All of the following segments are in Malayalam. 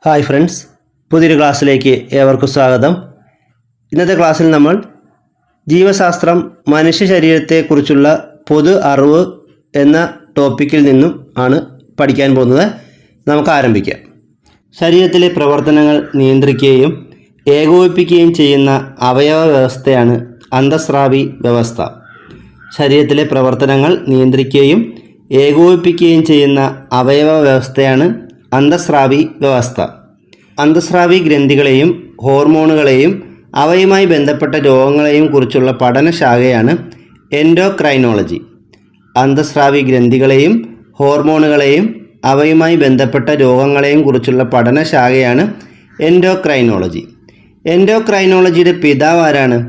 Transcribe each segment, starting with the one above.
ഹായ് ഫ്രണ്ട്സ്, പുതിയൊരു ക്ലാസ്സിലേക്ക് ഏവർക്കും സ്വാഗതം. ഇന്നത്തെ ക്ലാസ്സിൽ നമ്മൾ ജീവശാസ്ത്രം മനുഷ്യ ശരീരത്തെക്കുറിച്ചുള്ള പൊതു അറിവ് എന്ന ടോപ്പിക്കിൽ നിന്നും ആണ് പഠിക്കാൻ പോകുന്നത്. നമുക്ക് ആരംഭിക്കാം. ശരീരത്തിലെ പ്രവർത്തനങ്ങൾ നിയന്ത്രിക്കുകയും ഏകോപിപ്പിക്കുകയും ചെയ്യുന്ന അവയവ വ്യവസ്ഥയാണ് അന്തഃസ്രാവി വ്യവസ്ഥ. ശരീരത്തിലെ പ്രവർത്തനങ്ങൾ നിയന്ത്രിക്കുകയും ഏകോപിപ്പിക്കുകയും ചെയ്യുന്ന അവയവ വ്യവസ്ഥയാണ് അന്തഃസ്രാവി വ്യവസ്ഥ. അന്തഃസ്രാവി ഗ്രന്ഥികളെയും ഹോർമോണുകളെയും അവയുമായി ബന്ധപ്പെട്ട രോഗങ്ങളെയും കുറിച്ചുള്ള പഠനശാഖയാണ് എൻഡോക്രൈനോളജി. അന്തഃസ്രാവി ഗ്രന്ഥികളെയും ഹോർമോണുകളെയും അവയുമായി ബന്ധപ്പെട്ട രോഗങ്ങളെയും കുറിച്ചുള്ള പഠനശാഖയാണ് എൻഡോക്രൈനോളജി. എൻഡോക്രൈനോളജിയുടെ പിതാവ് ആരാണ്?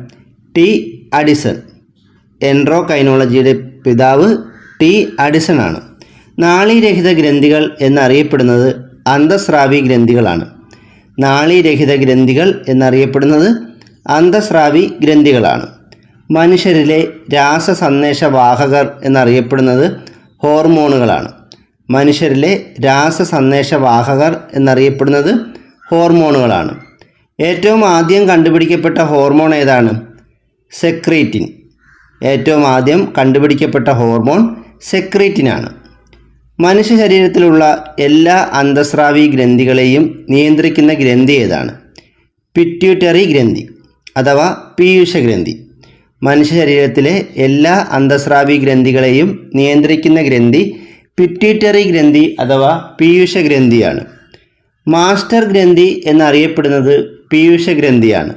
T Addison. എൻഡോക്രൈനോളജിയുടെ പിതാവ് ടി അഡിസൺ ആണ്. നാളീരഹിത ഗ്രന്ഥികൾ എന്നറിയപ്പെടുന്നത് അന്തഃസ്രാവി ഗ്രന്ഥികളാണ്. നാളീരഹിത ഗ്രന്ഥികൾ എന്നറിയപ്പെടുന്നത് അന്തഃസ്രാവി ഗ്രന്ഥികളാണ്. മനുഷ്യരിലെ രാസസന്ദേശവാഹകർ എന്നറിയപ്പെടുന്നത് ഹോർമോണുകളാണ്. മനുഷ്യരിലെ രാസസന്ദേശവാഹകർ എന്നറിയപ്പെടുന്നത് ഹോർമോണുകളാണ്. ഏറ്റവും ആദ്യം കണ്ടുപിടിക്കപ്പെട്ട ഹോർമോൺ ഏതാണ്? സെക്രീറ്റിൻ. ഏറ്റവും ആദ്യം കണ്ടുപിടിക്കപ്പെട്ട ഹോർമോൺ സെക്രീറ്റിനാണ്. മനുഷ്യ ശരീരത്തിലുള്ള എല്ലാ അന്തഃസ്രാവി ഗ്രന്ഥികളെയും നിയന്ത്രിക്കുന്ന ഗ്രന്ഥി ഏതാണ്? പിറ്റ്യൂട്ടറി ഗ്രന്ഥി അഥവാ പീയൂഷഗ്രന്ഥി. മനുഷ്യ ശരീരത്തിലെ എല്ലാ അന്തഃസ്രാവി ഗ്രന്ഥികളെയും നിയന്ത്രിക്കുന്ന ഗ്രന്ഥി പിറ്റ്യൂട്ടറി ഗ്രന്ഥി അഥവാ പീയൂഷഗ്രന്ഥിയാണ്. മാസ്റ്റർ ഗ്രന്ഥി എന്നറിയപ്പെടുന്നത് പീയൂഷഗ്രന്ഥിയാണ്.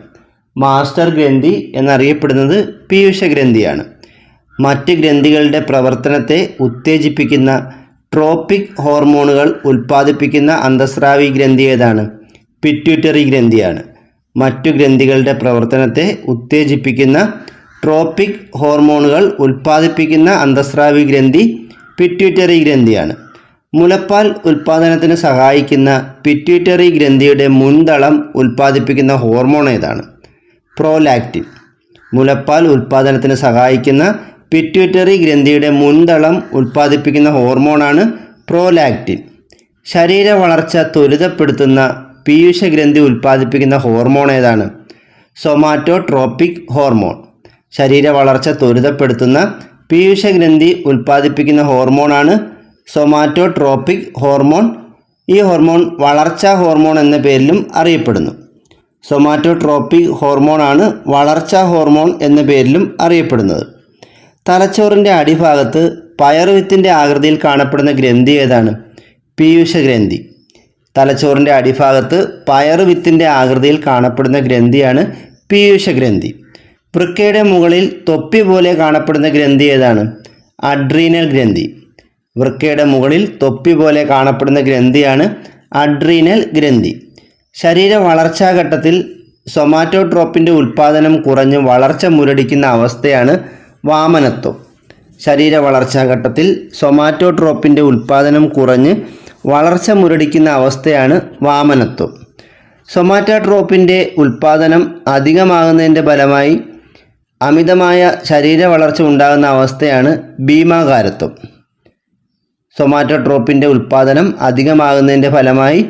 മാസ്റ്റർ ഗ്രന്ഥി എന്നറിയപ്പെടുന്നത് പീയൂഷഗ്രന്ഥിയാണ്. മറ്റ് ഗ്രന്ഥികളുടെ പ്രവർത്തനത്തെ ഉത്തേജിപ്പിക്കുന്ന ട്രോപ്പിക് ഹോർമോണുകൾ ഉൽപ്പാദിപ്പിക്കുന്ന അന്തഃസ്രാവി ഗ്രന്ഥി ഏതാണ്? പിറ്റ്യൂട്ടറി ഗ്രന്ഥിയാണ്. മറ്റു ഗ്രന്ഥികളുടെ പ്രവർത്തനത്തെ ഉത്തേജിപ്പിക്കുന്ന ട്രോപ്പിക് ഹോർമോണുകൾ ഉൽപ്പാദിപ്പിക്കുന്ന അന്തഃസ്രാവി ഗ്രന്ഥി പിറ്റ്യൂട്ടറി ഗ്രന്ഥിയാണ്. മുലപ്പാൽ ഉൽപ്പാദനത്തിന് സഹായിക്കുന്ന പിറ്റ്യൂട്ടറി ഗ്രന്ഥിയുടെ മുൻതളം ഉൽപ്പാദിപ്പിക്കുന്ന ഹോർമോൺ ഏതാണ്? പ്രോലാക്റ്റിൻ. മുലപ്പാൽ ഉൽപ്പാദനത്തിന് സഹായിക്കുന്ന പിറ്റ്യൂട്ടറി ഗ്രന്ഥിയുടെ മുൻതളം ഉൽപ്പാദിപ്പിക്കുന്ന ഹോർമോണാണ് പ്രോലാക്റ്റിൻ. ശരീര വളർച്ച ത്വരിതപ്പെടുത്തുന്ന പീയൂഷഗ്രന്ഥി ഉൽപ്പാദിപ്പിക്കുന്ന ഹോർമോൺ ഏതാണ്? സൊമാറ്റോട്രോപിക് ഹോർമോൺ. ശരീര വളർച്ച ത്വരിതപ്പെടുത്തുന്ന പീയൂഷഗ്രന്ഥി ഉൽപ്പാദിപ്പിക്കുന്ന ഹോർമോണാണ് സൊമാറ്റോട്രോപിക് ഹോർമോൺ. ഈ ഹോർമോൺ വളർച്ചാ ഹോർമോൺ എന്ന പേരിലും അറിയപ്പെടുന്നു. സൊമാറ്റോട്രോപിക് ഹോർമോണാണ് വളർച്ചാ ഹോർമോൺ എന്ന പേരിലും അറിയപ്പെടുന്നത്. തലച്ചോറിൻ്റെ അടിഭാഗത്ത് പയറുവിത്തിൻ്റെ ആകൃതിയിൽ കാണപ്പെടുന്ന ഗ്രന്ഥി ഏതാണ്? പീയൂഷഗ്രന്ഥി. തലച്ചോറിൻ്റെ അടിഭാഗത്ത് പയറുവിത്തിൻ്റെ ആകൃതിയിൽ കാണപ്പെടുന്ന ഗ്രന്ഥിയാണ് പീയൂഷഗ്രന്ഥി. വൃക്കയുടെ മുകളിൽ തൊപ്പി പോലെ കാണപ്പെടുന്ന ഗ്രന്ഥി ഏതാണ്? അഡ്രീനൽ ഗ്രന്ഥി. വൃക്കയുടെ മുകളിൽ തൊപ്പി പോലെ കാണപ്പെടുന്ന ഗ്രന്ഥിയാണ് അഡ്രീനൽ ഗ്രന്ഥി. ശരീര വളർച്ചാഘട്ടത്തിൽ സൊമാറ്റോട്രോപ്പിൻ്റെ ഉൽപ്പാദനം കുറഞ്ഞ് വളർച്ച മുരടിക്കുന്ന അവസ്ഥയാണ് വാമനത്വം. ശരീര വളർച്ചാഘട്ടത്തിൽ സൊമാറ്റോട്രോപ്പിൻ്റെ ഉൽപ്പാദനം കുറഞ്ഞ് വളർച്ച മുരടിക്കുന്ന അവസ്ഥയാണ് വാമനത്വം. സൊമാറ്റോട്രോപ്പിൻ്റെ ഉൽപ്പാദനം അധികമാകുന്നതിൻ്റെ ഫലമായി അമിതമായ ശരീര വളർച്ച ഉണ്ടാകുന്ന അവസ്ഥയാണ് ഭീമാകാരത്വം. സൊമാറ്റോട്രോപ്പിൻ്റെ ഉൽപ്പാദനം അധികമാകുന്നതിൻ്റെ ഫലമായി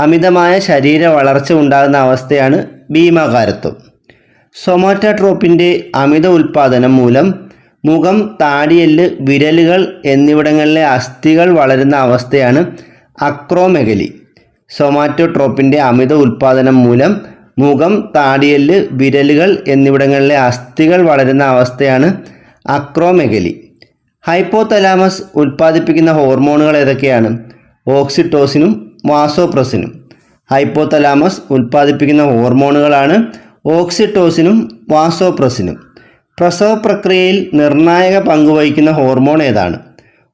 അമിതമായ ശരീര വളർച്ച ഉണ്ടാകുന്ന അവസ്ഥയാണ് ഭീമാകാരത്വം. സൊമാറ്റോട്രോപ്പിൻ്റെ അമിത ഉൽപ്പാദനം മൂലം മുഖം, താടിയെല്ല്, വിരലുകൾ എന്നിവിടങ്ങളിലെ അസ്ഥികൾ വളരുന്ന അവസ്ഥയാണ് അക്രോമെഗലി. സൊമാറ്റോട്രോപ്പിൻ്റെ അമിത ഉൽപ്പാദനം മൂലം മുഖം, താടിയെല്ല്, വിരലുകൾ എന്നിവിടങ്ങളിലെ അസ്ഥികൾ വളരുന്ന അവസ്ഥയാണ് അക്രോമെഗലി. ഹൈപ്പോതലാമസ് ഉൽപ്പാദിപ്പിക്കുന്ന ഹോർമോണുകൾ ഏതൊക്കെയാണ്? ഓക്സിറ്റോസിനും വാസോപ്രസിനും. ഹൈപ്പോതലാമസ് ഉൽപ്പാദിപ്പിക്കുന്ന ഹോർമോണുകളാണ് ഓക്സിറ്റോസിനും വാസോപ്രസിനും. പ്രസവ പ്രക്രിയയിൽ നിർണായക പങ്ക് വഹിക്കുന്ന ഹോർമോൺ ഏതാണ്?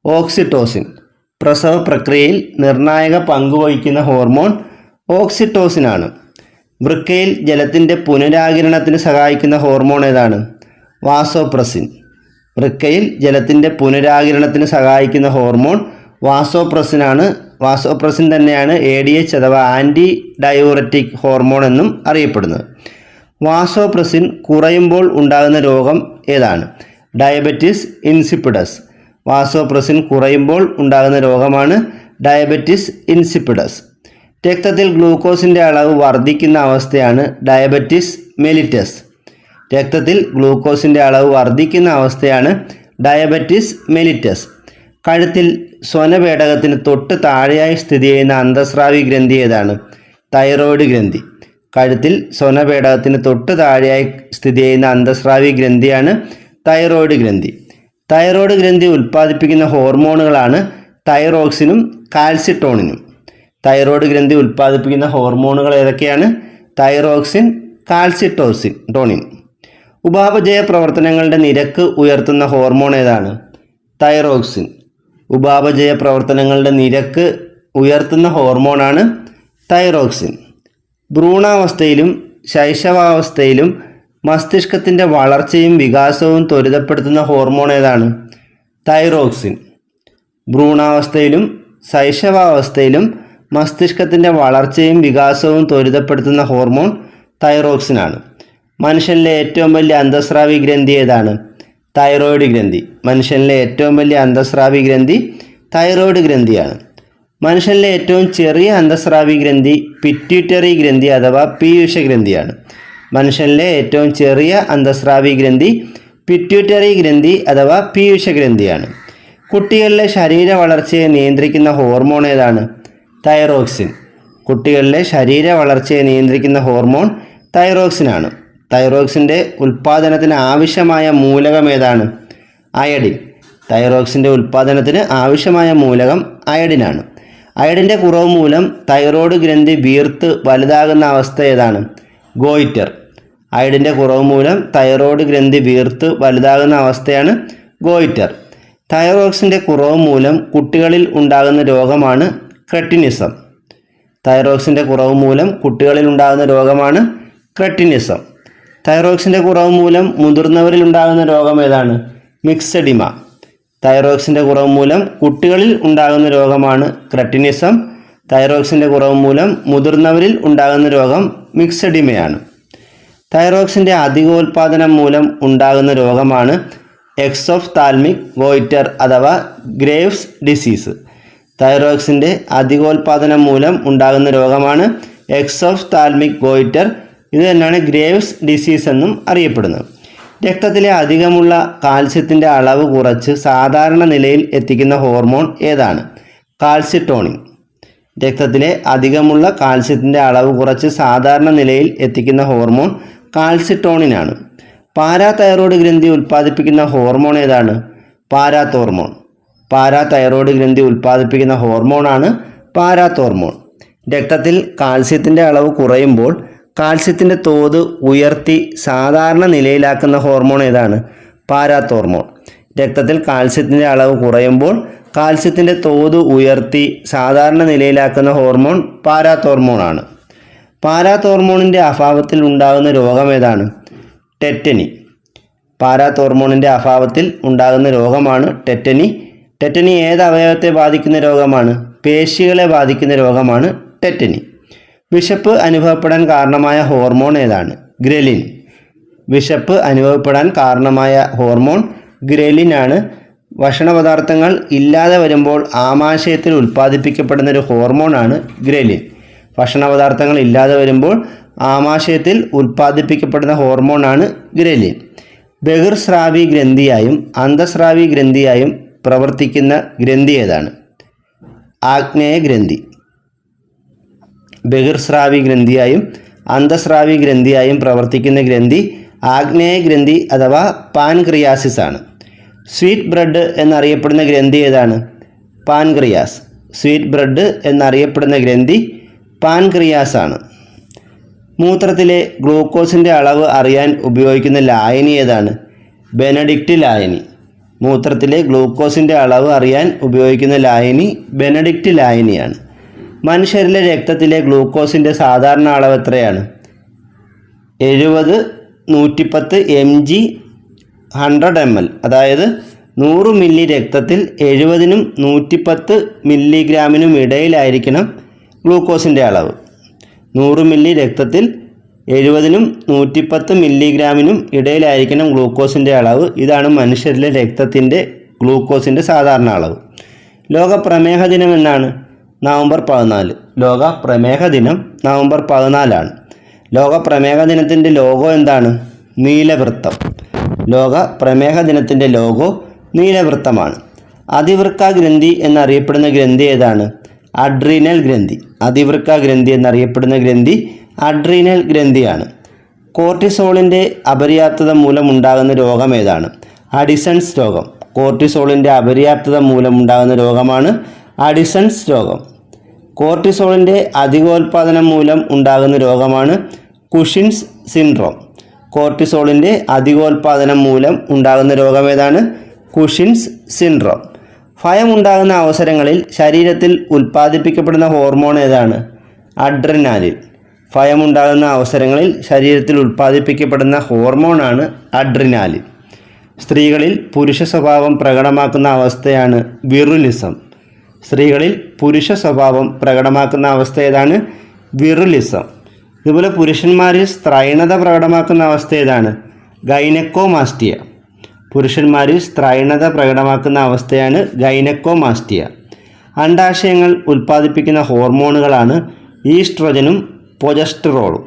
ഓക്സിറ്റോസിൻ. പ്രസവ പ്രക്രിയയിൽ നിർണായക പങ്ക് വഹിക്കുന്ന ഹോർമോൺ ഓക്സിറ്റോസിനാണ്. വൃക്കയിൽ ജലത്തിൻ്റെ പുനരാകിരണത്തിന് സഹായിക്കുന്ന ഹോർമോൺ ഏതാണ്? വാസോപ്രസിൻ. വൃക്കയിൽ ജലത്തിൻ്റെ പുനരാകിരണത്തിന് സഹായിക്കുന്ന ഹോർമോൺ വാസോപ്രസിനാണ്. വാസോപ്രസിൻ തന്നെയാണ് ADH അഥവാ ആൻറ്റി ഡയൂററ്റിക് ഹോർമോൺ എന്നും അറിയപ്പെടുന്നത്. വാസോപ്രസിൻ കുറയുമ്പോൾ ഉണ്ടാകുന്ന രോഗം ഏതാണ്? Diabetes insipidus. വാസോപ്രസിൻ കുറയുമ്പോൾ ഉണ്ടാകുന്ന രോഗമാണ് ഡയബറ്റിസ് ഇൻസിപ്പിഡസ്. രക്തത്തിൽ ഗ്ലൂക്കോസിൻ്റെ അളവ് വർദ്ധിക്കുന്ന അവസ്ഥയാണ് ഡയബറ്റിസ് മെലിറ്റസ്. രക്തത്തിൽ ഗ്ലൂക്കോസിൻ്റെ അളവ് വർദ്ധിക്കുന്ന അവസ്ഥയാണ് ഡയബറ്റിസ് മെലിറ്റസ്. കഴുത്തിൽ സ്വനപേടകത്തിന് തൊട്ട് താഴെയായി സ്ഥിതി ചെയ്യുന്ന അന്തസ്രാവി ഗ്രന്ഥി ഏതാണ്? തൈറോയ്ഡ് ഗ്രന്ഥി. കഴുത്തിൽ സ്വനപേടകത്തിന് തൊട്ട് താഴെയായി സ്ഥിതി ചെയ്യുന്ന അന്തസ്രാവി ഗ്രന്ഥിയാണ് തൈറോയ്ഡ് ഗ്രന്ഥി. തൈറോയ്ഡ് ഗ്രന്ഥി ഉൽപ്പാദിപ്പിക്കുന്ന ഹോർമോണുകളാണ് തൈറോക്സിനും കാൽസിട്ടോണിനും. തൈറോയ്ഡ് ഗ്രന്ഥി ഉൽപ്പാദിപ്പിക്കുന്ന ഹോർമോണുകൾ ഏതൊക്കെയാണ്? Thyroxine, calcitonin. ഉപാപചയ പ്രവർത്തനങ്ങളുടെ നിരക്ക് ഉയർത്തുന്ന ഹോർമോൺ ഏതാണ്? തൈറോക്സിൻ. ഉപാപചയ പ്രവർത്തനങ്ങളുടെ നിരക്ക് ഉയർത്തുന്ന ഹോർമോണാണ് തൈറോക്സിൻ. ഭ്രൂണാവസ്ഥയിലും ശൈശവാവസ്ഥയിലും മസ്തിഷ്കത്തിൻ്റെ വളർച്ചയും വികാസവും ത്വരിതപ്പെടുത്തുന്ന ഹോർമോൺ ഏതാണ്? തൈറോക്സിൻ. ഭ്രൂണാവസ്ഥയിലും ശൈശവാവസ്ഥയിലും മസ്തിഷ്കത്തിൻ്റെ വളർച്ചയും വികാസവും ത്വരിതപ്പെടുത്തുന്ന ഹോർമോൺ തൈറോക്സിനാണ്. മനുഷ്യനിലെ ഏറ്റവും വലിയ അന്തസ്രാവി ഗ്രന്ഥി ഏതാണ്? തൈറോയ്ഡ് ഗ്രന്ഥി. മനുഷ്യനിലെ ഏറ്റവും വലിയ അന്തസ്രാവി ഗ്രന്ഥി തൈറോയ്ഡ് ഗ്രന്ഥിയാണ്. മനുഷ്യനിലെ ഏറ്റവും ചെറിയ അന്തസ്രാവി ഗ്രന്ഥി പിറ്റ്യൂട്ടറി ഗ്രന്ഥി അഥവാ പീയൂഷ ഗ്രന്ഥിയാണ്. മനുഷ്യനിലെ ഏറ്റവും ചെറിയ അന്തസ്രാവി ഗ്രന്ഥി പിറ്റ്യൂട്ടറി ഗ്രന്ഥി അഥവാ പീയൂഷ ഗ്രന്ഥിയാണ്. കുട്ടികളിലെ ശരീര വളർച്ചയെ നിയന്ത്രിക്കുന്ന ഹോർമോൺ ഏതാണ്? തൈറോക്സിൻ. കുട്ടികളിലെ ശരീര വളർച്ചയെ നിയന്ത്രിക്കുന്ന ഹോർമോൺ തൈറോക്സിനാണ്. തൈറോക്സിൻ്റെ ഉൽപ്പാദനത്തിന് ആവശ്യമായ മൂലകം ഏതാണ്? അയഡിൻ. തൈറോക്സിൻ്റെ ഉൽപ്പാദനത്തിന് ആവശ്യമായ മൂലകം അയഡിനാണ്. അയഡിൻ്റെ കുറവ് മൂലം തൈറോയ്ഡ് ഗ്രന്ഥി വീർത്ത് വലുതാകുന്ന അവസ്ഥ ഏതാണ്? ഗോയിറ്റർ. അയഡിൻ്റെ കുറവ് മൂലം തൈറോയ്ഡ് ഗ്രന്ഥി വീർത്ത് വലുതാകുന്ന അവസ്ഥയാണ് ഗോയിറ്റർ. തൈറോക്സിൻ്റെ കുറവ് മൂലം കുട്ടികളിൽ ഉണ്ടാകുന്ന രോഗമാണ് ക്രെറ്റിനിസം. തൈറോക്സിൻ്റെ കുറവ് മൂലം കുട്ടികളിൽ ഉണ്ടാകുന്ന രോഗമാണ് ക്രെറ്റിനിസം. തൈറോക്സിൻ്റെ കുറവ് മൂലം മുതിർന്നവരിൽ ഉണ്ടാകുന്ന രോഗം ഏതാണ്? മിക്സഡിമ. തൈറോക്സിൻ്റെ കുറവ് മൂലം കുട്ടികളിൽ ഉണ്ടാകുന്ന രോഗമാണ് ക്രെറ്റിനിസം. തൈറോക്സിൻ്റെ കുറവ് മൂലം മുതിർന്നവരിൽ ഉണ്ടാകുന്ന രോഗം മിക്സഡിമയാണ്. തൈറോക്സിൻ്റെ അധികോൽപാദനം മൂലം ഉണ്ടാകുന്ന രോഗമാണ് എക്സോഫ്താൽമിക് ഗോയിറ്റർ അഥവാ ഗ്രേവ്സ് ഡിസീസ്. തൈറോക്സിൻ്റെ അധികോൽപാദനം മൂലം ഉണ്ടാകുന്ന രോഗമാണ് എക്സോഫ്താൽമിക് ഗോയിറ്റർ. ഇത് തന്നെയാണ് ഗ്രേവ്സ് ഡിസീസ് എന്നും അറിയപ്പെടുന്നത്. രക്തത്തിലെ അധികമുള്ള കാൽസ്യത്തിൻ്റെ അളവ് കുറച്ച് സാധാരണ നിലയിൽ എത്തിക്കുന്ന ഹോർമോൺ ഏതാണ്? കാൽസിട്ടോണിൻ. രക്തത്തിലെ അധികമുള്ള കാൽസ്യത്തിൻ്റെ അളവ് കുറച്ച് സാധാരണ നിലയിൽ എത്തിക്കുന്ന ഹോർമോൺ കാൽസിട്ടോണിനാണ്. പാരാതൈറോയ്ഡ് ഗ്രന്ഥി ഉൽപ്പാദിപ്പിക്കുന്ന ഹോർമോൺ ഏതാണ്? പാരാതോർമോൺ. പാരാതൈറോയ്ഡ് ഗ്രന്ഥി ഉൽപ്പാദിപ്പിക്കുന്ന ഹോർമോണാണ് പാരാതോർമോൺ. രക്തത്തിൽ കാൽസ്യത്തിൻ്റെ അളവ് കുറയുമ്പോൾ കാൽസ്യത്തിൻ്റെ തോത് ഉയർത്തി സാധാരണ നിലയിലാക്കുന്ന ഹോർമോൺ ഏതാണ്? പാരാതോർമോൺ. രക്തത്തിൽ കാൽസ്യത്തിൻ്റെ അളവ് കുറയുമ്പോൾ കാൽസ്യത്തിൻ്റെ തോത് ഉയർത്തി സാധാരണ നിലയിലാക്കുന്ന ഹോർമോൺ പാരാതോർമോണാണ്. പാരാതോർമോണിൻ്റെ അഭാവത്തിൽ ഉണ്ടാകുന്ന രോഗം ഏതാണ്? ടെറ്റനി. പാരാതോർമോണിൻ്റെ അഭാവത്തിൽ ഉണ്ടാകുന്ന രോഗമാണ് ടെറ്റനി. ടെറ്റനി ഏത് അവയവത്തെ ബാധിക്കുന്ന രോഗമാണ്? പേശികളെ ബാധിക്കുന്ന രോഗമാണ് ടെറ്റനി. വിശപ്പ് അനുഭവപ്പെടാൻ കാരണമായ ഹോർമോൺ ഏതാണ്? ഗ്രലിൻ. വിശപ്പ് അനുഭവപ്പെടാൻ കാരണമായ ഹോർമോൺ ഗ്രലിനാണ്. ഭക്ഷണപദാർത്ഥങ്ങൾ ഇല്ലാതെ വരുമ്പോൾ ആമാശയത്തിൽ ഉൽപ്പാദിപ്പിക്കപ്പെടുന്ന ഒരു ഹോർമോണാണ് ഗ്രലിൻ. ഭക്ഷണപദാർത്ഥങ്ങൾ ഇല്ലാതെ വരുമ്പോൾ ആമാശയത്തിൽ ഉൽപ്പാദിപ്പിക്കപ്പെടുന്ന ഹോർമോണാണ് ഗ്രലിൻ. ബഹിർസ്രാവി ഗ്രന്ഥിയായും അന്തസ്രാവി ഗ്രന്ഥിയായും പ്രവർത്തിക്കുന്ന ഗ്രന്ഥി ഏതാണ്? ആഗ്നേയ ഗ്രന്ഥി. ബഹിർസ്രാവി ഗ്രന്ഥിയായും അന്തസ്രാവി ഗ്രന്ഥിയായും പ്രവർത്തിക്കുന്ന ഗ്രന്ഥി ആഗ്നേയ ഗ്രന്ഥി അഥവാ പാൻക്രിയാസിസ് ആണ്. സ്വീറ്റ് ബ്രെഡ് എന്നറിയപ്പെടുന്ന ഗ്രന്ഥി ഏതാണ്? പാൻക്രിയാസ്. സ്വീറ്റ് ബ്രെഡ് എന്നറിയപ്പെടുന്ന ഗ്രന്ഥി പാൻക്രിയാസ് ആണ്. മൂത്രത്തിലെ ഗ്ലൂക്കോസിൻ്റെ അളവ് അറിയാൻ ഉപയോഗിക്കുന്ന ലായനി ഏതാണ്? ബെനഡിക്റ്റ് ലായനി. മൂത്രത്തിലെ ഗ്ലൂക്കോസിൻ്റെ അളവ് അറിയാൻ ഉപയോഗിക്കുന്ന ലായനി ബെനഡിക്റ്റ് ലായനിയാണ്. മനുഷ്യരിലെ രക്തത്തിലെ ഗ്ലൂക്കോസിൻ്റെ സാധാരണ അളവ് എത്രയാണ്? 70 110 mg 100 ml. അതായത് 100 മില്ലി രക്തത്തിൽ 70നും 110 മില്ലിഗ്രാമിനും ഇടയിലായിരിക്കണം ഗ്ലൂക്കോസിൻ്റെ അളവ്. 100 മില്ലി രക്തത്തിൽ 70നും 110 മില്ലിഗ്രാമിനും ഇടയിലായിരിക്കണം ഗ്ലൂക്കോസിൻ്റെ അളവ്. ഇതാണ് മനുഷ്യരിലെ രക്തത്തിൻ്റെ ഗ്ലൂക്കോസിൻ്റെ സാധാരണ അളവ്. ലോക പ്രമേഹ ദിനം എന്നാണ്? നവംബർ 14. ലോക പ്രമേഹ ദിനം നവംബർ 14 ലോക പ്രമേഹ ദിനത്തിൻ്റെ ലോഗോ എന്താണ്? നീലവൃത്തം. ലോക പ്രമേഹ ദിനത്തിൻ്റെ ലോഗോ നീലവൃത്തമാണ്. അതിവൃക്ക ഗ്രന്ഥി എന്നറിയപ്പെടുന്ന ഗ്രന്ഥി ഏതാണ്? അഡ്രീനൽ ഗ്രന്ഥി. അതിവൃക്ക ഗ്രന്ഥി എന്നറിയപ്പെടുന്ന ഗ്രന്ഥി അഡ്രീനൽ ഗ്രന്ഥിയാണ്. കോർട്ടിസോളിൻ്റെ അപര്യാപ്തത മൂലമുണ്ടാകുന്ന രോഗം ഏതാണ്? അഡിസൺസ് രോഗം. കോർട്ടിസോളിൻ്റെ അപര്യാപ്തത മൂലമുണ്ടാകുന്ന രോഗമാണ് അഡിസൺസ് രോഗം. കോർട്ടിസോളിൻ്റെ അധികോൽപാദനം മൂലം ഉണ്ടാകുന്ന രോഗമാണ് കുഷിൻസ് സിൻഡ്രോം. കോർട്ടിസോളിൻ്റെ അധികോൽപാദനം മൂലം ഉണ്ടാകുന്ന രോഗം ഏതാണ്? കുഷിൻസ് സിൻഡ്രോം. ഭയമുണ്ടാകുന്ന അവസരങ്ങളിൽ ശരീരത്തിൽ ഉൽപ്പാദിപ്പിക്കപ്പെടുന്ന ഹോർമോൺ ഏതാണ്? അഡ്രിനാലിൻ. ഭയമുണ്ടാകുന്ന അവസരങ്ങളിൽ ശരീരത്തിൽ ഉൽപ്പാദിപ്പിക്കപ്പെടുന്ന ഹോർമോണാണ് അഡ്രിനാലിൻ. സ്ത്രീകളിൽ പുരുഷ സ്വഭാവം പ്രകടമാക്കുന്ന അവസ്ഥയാണ് വിറുലിസം. സ്ത്രീകളിൽ പുരുഷ സ്വഭാവം പ്രകടമാക്കുന്ന അവസ്ഥ ഏതാണ്? വിറുലിസം. ഇതുപോലെ പുരുഷന്മാരിൽ സ്ത്രൈണത പ്രകടമാക്കുന്ന അവസ്ഥ ഏതാണ്? ഗൈനക്കോമാസ്റ്റിയ. പുരുഷന്മാരിൽ സ്ത്രൈണത പ്രകടമാക്കുന്ന അവസ്ഥയാണ് ഗൈനക്കോമാസ്റ്റിയ. അണ്ഡാശയങ്ങൾ ഉൽപ്പാദിപ്പിക്കുന്ന ഹോർമോണുകളാണ് ഈസ്ട്രോജനും പ്രൊജസ്റ്ററോണും.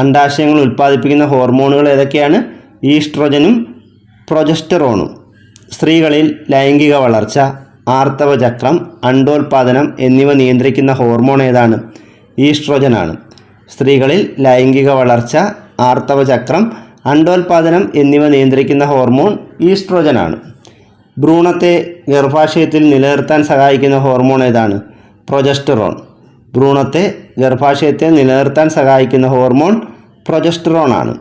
അണ്ഡാശയങ്ങൾ ഉൽപ്പാദിപ്പിക്കുന്ന ഹോർമോണുകൾ ഏതൊക്കെയാണ്? ഈസ്ട്രോജനും പ്രൊജസ്റ്ററോണും. സ്ത്രീകളിൽ ലൈംഗിക വളർച്ച, ആർത്തവചക്രം, അണ്ഡോൽപാദനം എന്നിവ നിയന്ത്രിക്കുന്ന ഹോർമോൺ ഏതാണ്? ഈസ്ട്രോജനാണ്. സ്ത്രീകളിൽ ലൈംഗിക വളർച്ച, ആർത്തവചക്രം, അണ്ഡോൽപാദനം എന്നിവ നിയന്ത്രിക്കുന്ന ഹോർമോൺ ഈസ്ട്രോജനാണ്. ഭ്രൂണത്തെ ഗർഭാശയത്തിൽ നിലനിർത്താൻ സഹായിക്കുന്ന ഹോർമോൺ ഏതാണ്? പ്രൊജസ്റ്ററോൺ. ഭ്രൂണത്തെ ഗർഭാശയത്തിൽ നിലനിർത്താൻ സഹായിക്കുന്ന ഹോർമോൺ പ്രൊജസ്റ്ററോണാണ്.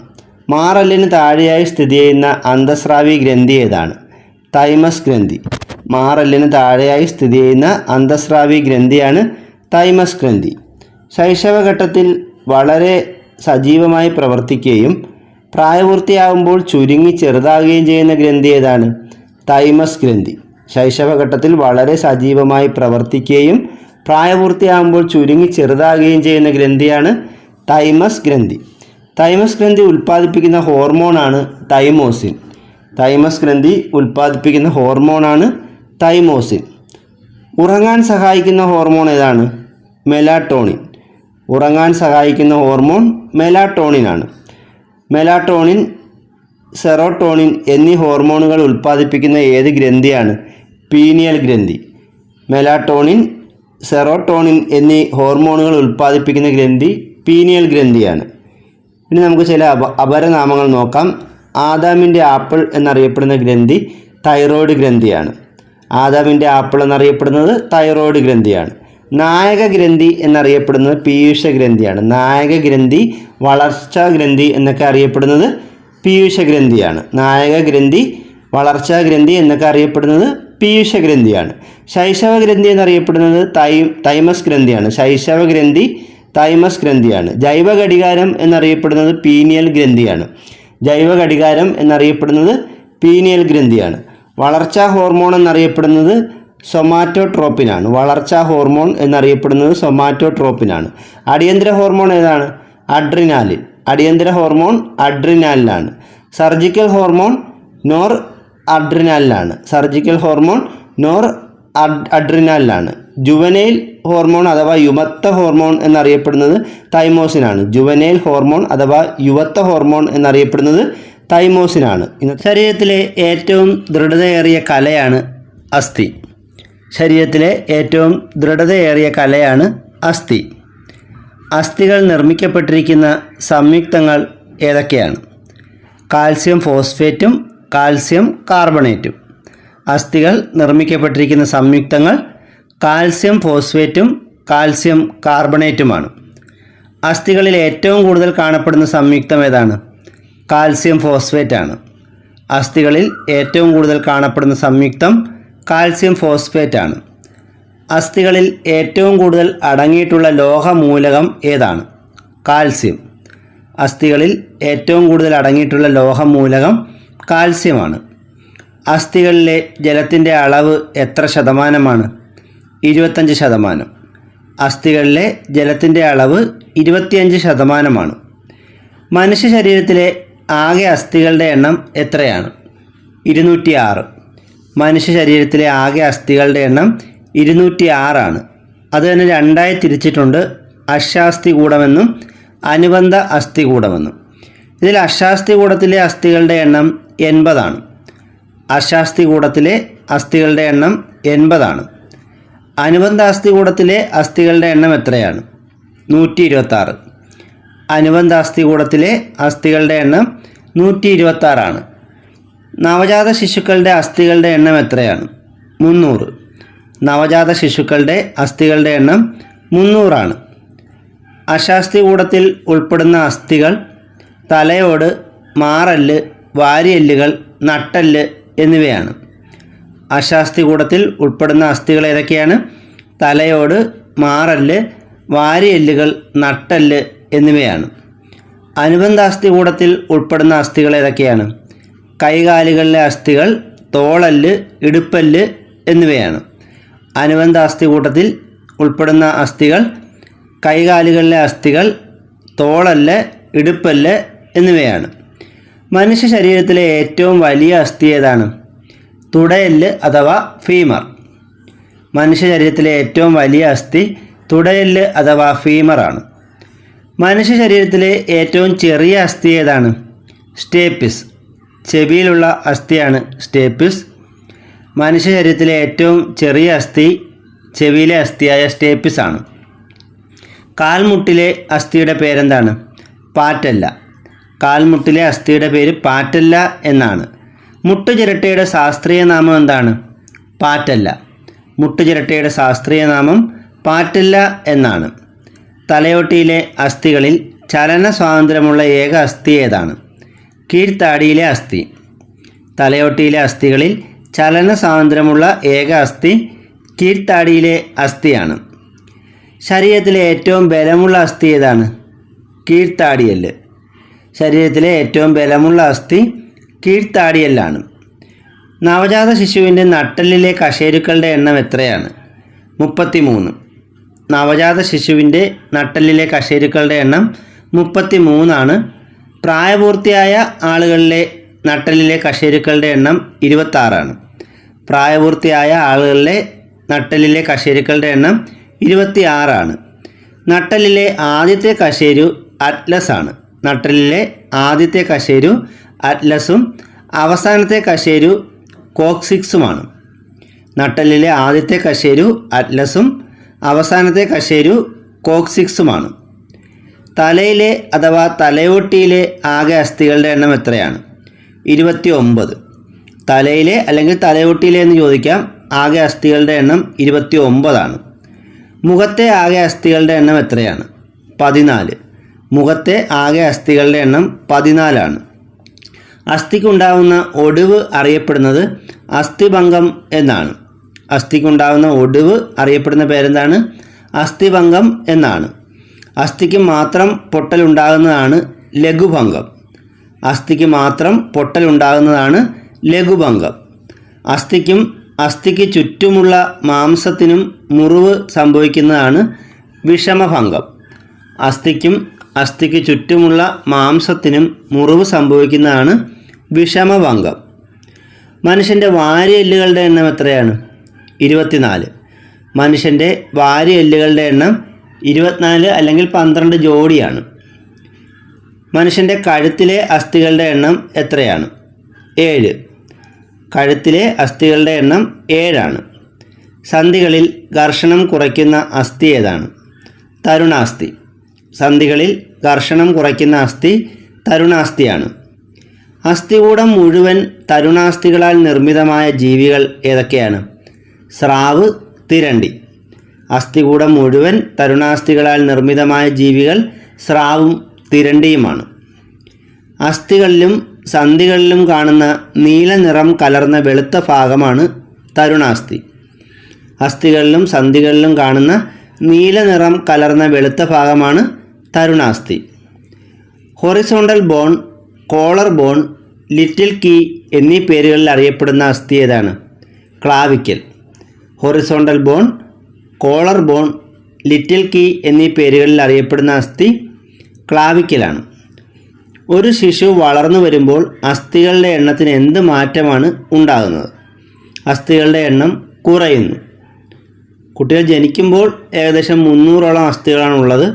മാറലിന് താഴെയായി സ്ഥിതി ചെയ്യുന്ന അന്തസ്രാവി ഗ്രന്ഥി ഏതാണ്? തൈമസ് ഗ്രന്ഥി. മാറലിന് താഴെയായി സ്ഥിതി ചെയ്യുന്ന അന്തസ്രാവി ഗ്രന്ഥിയാണ് തൈമസ് ഗ്രന്ഥി. ശൈശവഘട്ടത്തിൽ വളരെ സജീവമായി പ്രവർത്തിക്കുകയും പ്രായപൂർത്തിയാകുമ്പോൾ ചുരുങ്ങി ചെറുതാകുകയും ചെയ്യുന്ന ഗ്രന്ഥി ഏതാണ്? തൈമസ് ഗ്രന്ഥി. ശൈശവഘട്ടത്തിൽ വളരെ സജീവമായി പ്രവർത്തിക്കുകയും പ്രായപൂർത്തിയാകുമ്പോൾ ചുരുങ്ങി ചെറുതാകുകയും ചെയ്യുന്ന ഗ്രന്ഥിയാണ് തൈമസ് ഗ്രന്ഥി. തൈമസ് ഗ്രന്ഥി ഉൽപ്പാദിപ്പിക്കുന്ന ഹോർമോണാണ് തൈമോസിൻ. തൈമസ് ഗ്രന്ഥി ഉൽപ്പാദിപ്പിക്കുന്ന ഹോർമോണാണ് തൈമോസിൻ. ഉറങ്ങാൻ സഹായിക്കുന്ന ഹോർമോൺ ഏതാണ്? മെലാട്ടോണിൻ. ഉറങ്ങാൻ സഹായിക്കുന്ന ഹോർമോൺ മെലാട്ടോണിനാണ്. മെലാട്ടോണിൻ, സെറോട്ടോണിൻ എന്നീ ഹോർമോണുകൾ ഉൽപ്പാദിപ്പിക്കുന്ന ഏത് ഗ്രന്ഥിയാണ്? പീനിയൽ ഗ്രന്ഥി. മെലാട്ടോണിൻ, സെറോട്ടോണിൻ എന്നീ ഹോർമോണുകൾ ഉൽപ്പാദിപ്പിക്കുന്ന ഗ്രന്ഥി പീനിയൽ ഗ്രന്ഥിയാണ്. ഇനി നമുക്ക് ചില അപരനാമങ്ങൾ നോക്കാം. ആദാമിൻ്റെ ആപ്പിൾ എന്നറിയപ്പെടുന്ന ഗ്രന്ഥി തൈറോയ്ഡ് ഗ്രന്ഥിയാണ്. ആദാമിൻ്റെ ആപ്പിൾ എന്നറിയപ്പെടുന്നത് തൈറോയ്ഡ് ഗ്രന്ഥിയാണ്. നായക ഗ്രന്ഥി എന്നറിയപ്പെടുന്നത് പീയൂഷ ഗ്രന്ഥിയാണ്. നായക ഗ്രന്ഥി, വളർച്ചാ ഗ്രന്ഥി എന്നൊക്കെ അറിയപ്പെടുന്നത് പീയൂഷ ഗ്രന്ഥിയാണ്. നായക ഗ്രന്ഥി, വളർച്ചാ ഗ്രന്ഥി എന്നൊക്കെ അറിയപ്പെടുന്നത് പീയൂഷ ഗ്രന്ഥിയാണ്. ശൈശവ ഗ്രന്ഥി എന്നറിയപ്പെടുന്നത് തൈമസ് ഗ്രന്ഥിയാണ്. ശൈശവ ഗ്രന്ഥി തൈമസ് ഗ്രന്ഥിയാണ്. ജൈവ ഘടികാരം എന്നറിയപ്പെടുന്നത് പീനിയൽ ഗ്രന്ഥിയാണ്. ജൈവ ഘടികാരം എന്നറിയപ്പെടുന്നത് പീനിയൽ ഗ്രന്ഥിയാണ്. വളർച്ചാ ഹോർമോൺ എന്നറിയപ്പെടുന്നത് സൊമാറ്റോട്രോപ്പിനാണ്. വളർച്ചാ ഹോർമോൺ എന്നറിയപ്പെടുന്നത് സൊമാറ്റോട്രോപ്പിനാണ്. അടിയന്തര ഹോർമോൺ ഏതാണ്? അഡ്രിനാലിൻ. അടിയന്തര ഹോർമോൺ അഡ്രിനാലിനാണ്. സർജിക്കൽ ഹോർമോൺ നോർ അഡ്രിനാലിനാണ്. സർജിക്കൽ ഹോർമോൺ നോർ അഡ്രിനാലിനാണ്. ജുവനൈൽ ഹോർമോൺ അഥവാ യുവത്വ ഹോർമോൺ എന്നറിയപ്പെടുന്നത് തൈമോസിനാണ്. ജുവനൈൽ ഹോർമോൺ അഥവാ യുവത്വ ഹോർമോൺ എന്നറിയപ്പെടുന്നത് തൈമോസിനാണ്. ശരീരത്തിലെ ഏറ്റവും ദൃഢതയേറിയ കലയാണ് അസ്ഥി. ശരീരത്തിലെ ഏറ്റവും ദൃഢതയേറിയ കലയാണ് അസ്ഥി. അസ്ഥികൾ നിർമ്മിക്കപ്പെട്ടിരിക്കുന്ന സംയുക്തങ്ങൾ ഏതൊക്കെയാണ്? കാൽസ്യം ഫോസ്ഫേറ്റും കാൽസ്യം കാർബണേറ്റും. അസ്ഥികൾ നിർമ്മിക്കപ്പെട്ടിരിക്കുന്ന സംയുക്തങ്ങൾ കാൽസ്യം ഫോസ്ഫേറ്റും കാൽസ്യം കാർബണേറ്റുമാണ്. അസ്ഥികളിൽ ഏറ്റവും കൂടുതൽ കാണപ്പെടുന്ന സംയുക്തം ഏതാണ്? കാൽസ്യം ഫോസ്ഫേറ്റ് ആണ്. അസ്ഥികളിൽ ഏറ്റവും കൂടുതൽ കാണപ്പെടുന്ന സംയുക്തം കാൽസ്യം ഫോസ്ഫേറ്റ് ആണ്. അസ്ഥികളിൽ ഏറ്റവും കൂടുതൽ അടങ്ങിയിട്ടുള്ള ലോഹമൂലകം ഏതാണ്? കാൽസ്യം. അസ്ഥികളിൽ ഏറ്റവും കൂടുതൽ അടങ്ങിയിട്ടുള്ള ലോഹമൂലകം കാൽസ്യമാണ്. അസ്ഥികളിലെ ജലത്തിൻ്റെ അളവ് എത്ര ശതമാനമാണ്? 25%. അസ്ഥികളിലെ ജലത്തിൻ്റെ അളവ് 25%. മനുഷ്യ ശരീരത്തിലെ ആകെ അസ്ഥികളുടെ എണ്ണം എത്രയാണ്? 206. മനുഷ്യ ശരീരത്തിലെ ആകെ അസ്ഥികളുടെ എണ്ണം 206 ആണ്. അത് തന്നെ രണ്ടായി തിരിച്ചിട്ടുണ്ട്, അശാസ്തികൂടമെന്നും അനുബന്ധ അസ്ഥികൂടമെന്നും. ഇതിൽ അശാസ്തികൂടത്തിലെ അസ്ഥികളുടെ എണ്ണം 80 ആണ്. അശാസ്തികൂടത്തിലെ അസ്ഥികളുടെ എണ്ണം 80 ആണ്. അനുബന്ധ അസ്ഥികൂടത്തിലെ അസ്ഥികളുടെ എണ്ണം എത്രയാണ്? 126. അനുബന്ധ അസ്ഥികൂടത്തിലെ അസ്ഥികളുടെ എണ്ണം 126 ആണ്. നവജാത ശിശുക്കളുടെ അസ്ഥികളുടെ എണ്ണം എത്രയാണ്? 300. നവജാത ശിശുക്കളുടെ അസ്ഥികളുടെ എണ്ണം 300 ആണ്. അശാസ്തികൂടത്തിൽ ഉൾപ്പെടുന്ന അസ്ഥികൾ തലയോട്, മാറല്ല്, വാരിയെല്ലുകൾ, നട്ടെല്ല് എന്നിവയാണ്. അശാസ്തികൂടത്തിൽ ഉൾപ്പെടുന്ന അസ്ഥികൾ ഏതൊക്കെയാണ്? തലയോട്, മാറല്ല്, വാരിയെല്ലുകൾ, നട്ടെല്ല് എന്നിവയാണ്. അനുബന്ധ അസ്ഥികൂടത്തിൽ ഉൾപ്പെടുന്ന അസ്ഥികൾ ഏതൊക്കെയാണ്? കൈകാലുകളിലെ അസ്ഥികൾ, തോളല്ല്, ഇടുപ്പല്ല് എന്നിവയാണ്. അനുബന്ധ അസ്ഥികൂടത്തിൽ ഉൾപ്പെടുന്ന അസ്ഥികൾ കൈകാലുകളിലെ അസ്ഥികൾ, തോളല്ല്, ഇടുപ്പല്ല് എന്നിവയാണ്. മനുഷ്യ ശരീരത്തിലെ ഏറ്റവും വലിയ അസ്ഥി ഏതാണ്? തുടയെല്ല് അഥവാ ഫീമർ. മനുഷ്യ ശരീരത്തിലെ ഏറ്റവും വലിയ അസ്ഥി തുടയെല്ല് അഥവാ ഫീമർ ആണ്. മനുഷ്യ ശരീരത്തിലെ ഏറ്റവും ചെറിയ അസ്ഥി ഏതാണ്? സ്റ്റേപ്പിസ്. ചെവിയിലുള്ള അസ്ഥിയാണ് സ്റ്റേപ്പിസ്. മനുഷ്യ ശരീരത്തിലെ ഏറ്റവും ചെറിയ അസ്ഥി ചെവിയിലെ അസ്ഥിയായ സ്റ്റേപ്പിസ് ആണ്. കാൽമുട്ടിലെ അസ്ഥിയുടെ പേരെന്താണ്? പാറ്റല്ല. കാൽമുട്ടിലെ അസ്ഥിയുടെ പേര് പാറ്റല്ല എന്നാണ്. മുട്ടുചിരട്ടയുടെ ശാസ്ത്രീയ നാമം എന്താണ്? പാറ്റല്ല. മുട്ടുചിരട്ടയുടെ ശാസ്ത്രീയ നാമം പാറ്റല്ല എന്നാണ്. തലയോട്ടിയിലെ അസ്ഥികളിൽ ചലന സ്വാതന്ത്ര്യമുള്ള ഏക അസ്ഥി ഏതാണ്? കീഴ്ത്താടിയിലെ അസ്ഥി. തലയോട്ടിയിലെ അസ്ഥികളിൽ ചലന സ്വാതന്ത്ര്യമുള്ള ഏക അസ്ഥി കീഴ്ത്താടിയിലെ അസ്ഥിയാണ്. ശരീരത്തിലെ ഏറ്റവും ബലമുള്ള അസ്ഥി ഏതാണ്? കീഴ്ത്താടിയെല്ല്. ശരീരത്തിലെ ഏറ്റവും ബലമുള്ള അസ്ഥി കീഴ്ത്താടിയെല്ലാണ്. നവജാത ശിശുവിൻ്റെ നട്ടെല്ലിലെ കശേരുക്കളുടെ എണ്ണം എത്രയാണ്? 33. നവജാത ശിശുവിൻ്റെ നട്ടെല്ലിലെ കശേരുക്കളുടെ എണ്ണം 33 ആണ്. പ്രായപൂർത്തിയായ ആളുകളിലെ നട്ടെല്ലിലെ കശേരുക്കളുടെ എണ്ണം 26 ആണ്. പ്രായപൂർത്തിയായ ആളുകളിലെ നട്ടെല്ലിലെ കശേരുക്കളുടെ എണ്ണം 26 ആണ്. നട്ടെല്ലിലെ ആദ്യത്തെ കശേരു അറ്റ്ലസ് ആണ്. നട്ടെല്ലിലെ ആദ്യത്തെ കശേരു അറ്റ്ലസും അവസാനത്തെ കശേരു കോക്സിക്സുമാണ്. നട്ടെല്ലിലെ ആദ്യത്തെ കശേരു അറ്റ്ലസും അവസാനത്തെ കശേരു കോക്സിക്സുമാണ്. തലയിലെ അഥവാ തലയോട്ടിയിലെ ആകെ അസ്ഥികളുടെ എണ്ണം എത്രയാണ്? 29. തലയിലെ അല്ലെങ്കിൽ തലയോട്ടിയിലെ എന്ന് ചോദിക്കാം. ആകെ അസ്ഥികളുടെ എണ്ണം 29 ആണ്. മുഖത്തെ ആകെ അസ്ഥികളുടെ എണ്ണം എത്രയാണ്? 14. മുഖത്തെ ആകെ അസ്ഥികളുടെ എണ്ണം 14 ആണ്. അസ്ഥിക്കുണ്ടാവുന്ന ഒടിവ് അറിയപ്പെടുന്നത് അസ്ഥിഭംഗം എന്നാണ്. അസ്ഥിക്കുണ്ടാവുന്ന ഒടിവ് അറിയപ്പെടുന്ന പേരെന്താണ്? അസ്ഥിഭംഗം എന്നാണ്. അസ്ഥിക്ക് മാത്രം പൊട്ടലുണ്ടാകുന്നതാണ് ലഘുഭംഗം. അസ്ഥിക്ക് മാത്രം പൊട്ടലുണ്ടാകുന്നതാണ് ലഘുഭംഗം. അസ്ഥിക്ക് ചുറ്റുമുള്ള മാംസത്തിനും മുറിവ് സംഭവിക്കുന്നതാണ് വിഷമഭംഗം. അസ്ഥിക്ക് ചുറ്റുമുള്ള മാംസത്തിനും മുറിവ് സംഭവിക്കുന്നതാണ് വിഷമഭംഗം. മനുഷ്യൻ്റെ വാരിയെല്ലുകളുടെ എണ്ണം എത്രയാണ്? 24. മനുഷ്യൻ്റെ വാരിയെല്ലുകളുടെ എണ്ണം 24 അല്ലെങ്കിൽ 12 ജോഡിയാണ്. മനുഷ്യൻ്റെ കഴുത്തിലെ അസ്ഥികളുടെ എണ്ണം എത്രയാണ്? 7. കഴുത്തിലെ അസ്ഥികളുടെ എണ്ണം 7 ആണ്. സന്ധികളിൽ ഘർഷണം കുറയ്ക്കുന്ന അസ്ഥി ഏതാണ്? തരുണാസ്ഥി. സന്ധികളിൽ ഘർഷണം കുറയ്ക്കുന്ന അസ്ഥി തരുണാസ്ഥിയാണ്. അസ്ഥികൂടം മുഴുവൻ തരുണാസ്ഥികളാൽ നിർമ്മിതമായ ജീവികൾ ഏതൊക്കെയാണ്? സ്രാവ്, തിരണ്ടി. അസ്ഥികൂടം മുഴുവൻ തരുണാസ്ഥികളാൽ നിർമ്മിതമായ ജീവികൾ സ്രാവും തിരണ്ടിയുമാണ്. അസ്ഥികളിലും സന്ധികളിലും കാണുന്ന നീല നിറം കലർന്ന വെളുത്ത ഭാഗമാണ് തരുണാസ്ഥി. അസ്ഥികളിലും സന്ധികളിലും കാണുന്ന നീല നിറം കലർന്ന വെളുത്ത ഭാഗമാണ് തരുണാസ്ഥി. Horizontal bone, collar bone, little key എന്നീ പേരുകളിൽ അറിയപ്പെടുന്ന അസ്ഥി ഏതാണ്? Clavicle. Horizontal bone, collar bone, little key എന്നീ പേരുകളിൽ അറിയപ്പെടുന്ന അസ്ഥി ക്ലാവിക്കലാണ്. ഒരു ശിശു വളർന്നു വരുമ്പോൾ അസ്ഥികളുടെ എണ്ണത്തിന് എന്ത് മാറ്റമാണ് ഉണ്ടാകുന്നത്? അസ്ഥികളുടെ എണ്ണം കുറയുന്നു. കുട്ടികൾ ജനിക്കുമ്പോൾ ഏകദേശം 300ഓളം അസ്ഥികളാണ് ഉള്ളത്.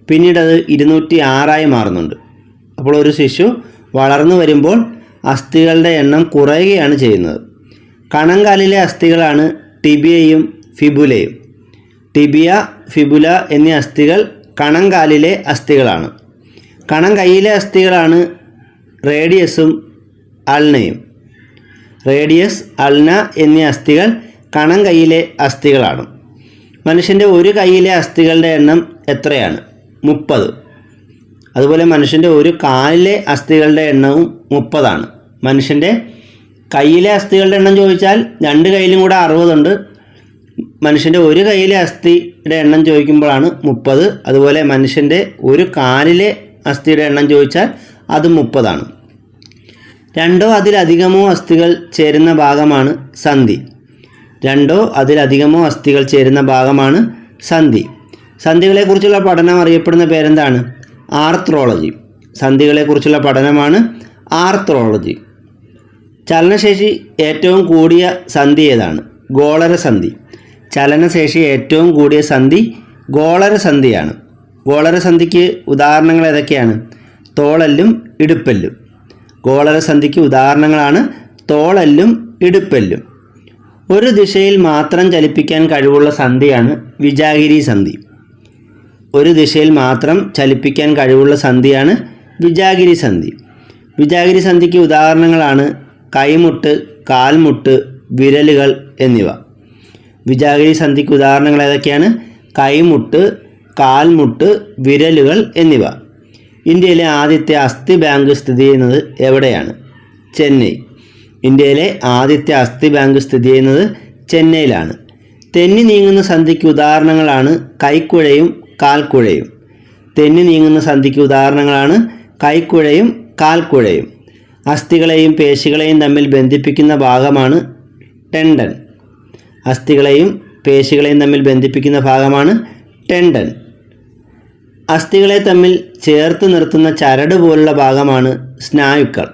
പിന്നീട് അത് 206 മാറുന്നുണ്ട്. അപ്പോൾ ഒരു ശിശു വളർന്നു വരുമ്പോൾ അസ്ഥികളുടെ എണ്ണം കുറയുകയാണ് ചെയ്യുന്നത്. കണങ്കാലിലെ അസ്ഥികളാണ് ടിബിയയും ഫിബുലയും. ടിബിയ, ഫിബുല എന്നീ അസ്ഥികൾ കണങ്കാലിലെ അസ്ഥികളാണ്. കണങ്കൈയിലെ അസ്ഥികളാണ് റേഡിയസും അൾനയും. റേഡിയസ്, അൾന എന്നീ അസ്ഥികൾ കണങ്കൈയിലെ അസ്ഥികളാണ്. മനുഷ്യൻ്റെ ഒരു കൈയിലെ അസ്ഥികളുടെ എണ്ണം എത്രയാണ്? 30. അതുപോലെ മനുഷ്യൻ്റെ ഒരു കാലിലെ അസ്ഥികളുടെ എണ്ണവും 30 മനുഷ്യൻ്റെ കൈയിലെ അസ്ഥികളുടെ എണ്ണം ചോദിച്ചാൽ 2 കൈയിലും കൂടെ 60 ഉണ്ട്. മനുഷ്യൻ്റെ ഒരു കൈയിലെ അസ്ഥിയുടെ എണ്ണം ചോദിക്കുമ്പോഴാണ് 30. അതുപോലെ മനുഷ്യൻ്റെ ഒരു കാലിലെ അസ്ഥിയുടെ എണ്ണം ചോദിച്ചാൽ അത് 30. 2 അതിലധികമോ അസ്ഥികൾ ചേരുന്ന ഭാഗമാണ് സന്ധി. 2 അതിലധികമോ അസ്ഥികൾ ചേരുന്ന ഭാഗമാണ് സന്ധി. സന്ധികളെക്കുറിച്ചുള്ള പഠനം അറിയപ്പെടുന്ന പേരെന്താണ്? ആർത്രോളജി. സന്ധികളെക്കുറിച്ചുള്ള പഠനമാണ് ആർത്രോളജി. ചലനശേഷി ഏറ്റവും കൂടിയ സന്ധി ഏതാണ്? ഗോളരസന്ധി. ചലനശേഷി ഏറ്റവും കൂടിയ സന്ധി ഗോളരസന്ധിയാണ്. ഗോളരസന്ധിക്ക് ഉദാഹരണങ്ങൾ ഏതൊക്കെയാണ്? തോളെല്ലും ഇടുപ്പെല്ലും. ഗോളരസന്ധിക്ക് ഉദാഹരണങ്ങളാണ് തോളെല്ലും ഇടുപ്പെല്ലും. ഒരു ദിശയിൽ മാത്രം ചലിപ്പിക്കാൻ കഴിവുള്ള സന്ധിയാണ് വിജാഗിരി സന്ധി. ഒരു ദിശയിൽ മാത്രം ചലിപ്പിക്കാൻ കഴിവുള്ള സന്ധിയാണ് വിജാഗിരി സന്ധി. വിജാഗിരി സന്ധിക്ക് ഉദാഹരണങ്ങളാണ് കൈമുട്ട്, കാൽമുട്ട്, വിരലുകൾ എന്നിവ. വിജാഗിരി സന്ധിക്ക് ഉദാഹരണങ്ങൾ ഏതൊക്കെയാണ്? കൈമുട്ട്, കാൽമുട്ട്, വിരലുകൾ എന്നിവ. ഇന്ത്യയിലെ ആദ്യത്തെ അസ്ഥി ബാങ്ക് സ്ഥിതി ചെയ്യുന്നത് എവിടെയാണ്? ചെന്നൈ. ഇന്ത്യയിലെ ആദ്യത്തെ അസ്ഥി ബാങ്ക് സ്ഥിതി ചെയ്യുന്നത് ചെന്നൈയിലാണ്. തെന്നി നീങ്ങുന്ന സന്ധിക്ക് ഉദാഹരണങ്ങളാണ് കൈക്കുഴയും കാൽക്കുഴയും. തെന്നി നീങ്ങുന്ന സന്ധിക്ക് ഉദാഹരണങ്ങളാണ് കൈക്കുഴയും കാൽക്കുഴയും. അസ്ഥികളെയും പേശികളെയും തമ്മിൽ ബന്ധിപ്പിക്കുന്ന ഭാഗമാണ് ടെൻഡൻ. അസ്ഥികളെയും പേശികളെയും തമ്മിൽ ബന്ധിപ്പിക്കുന്ന ഭാഗമാണ് ടെൻഡൻ. അസ്ഥികളെ തമ്മിൽ ചേർത്ത് നിർത്തുന്ന ചരട് പോലുള്ള ഭാഗമാണ് സ്നായുക്കൾ.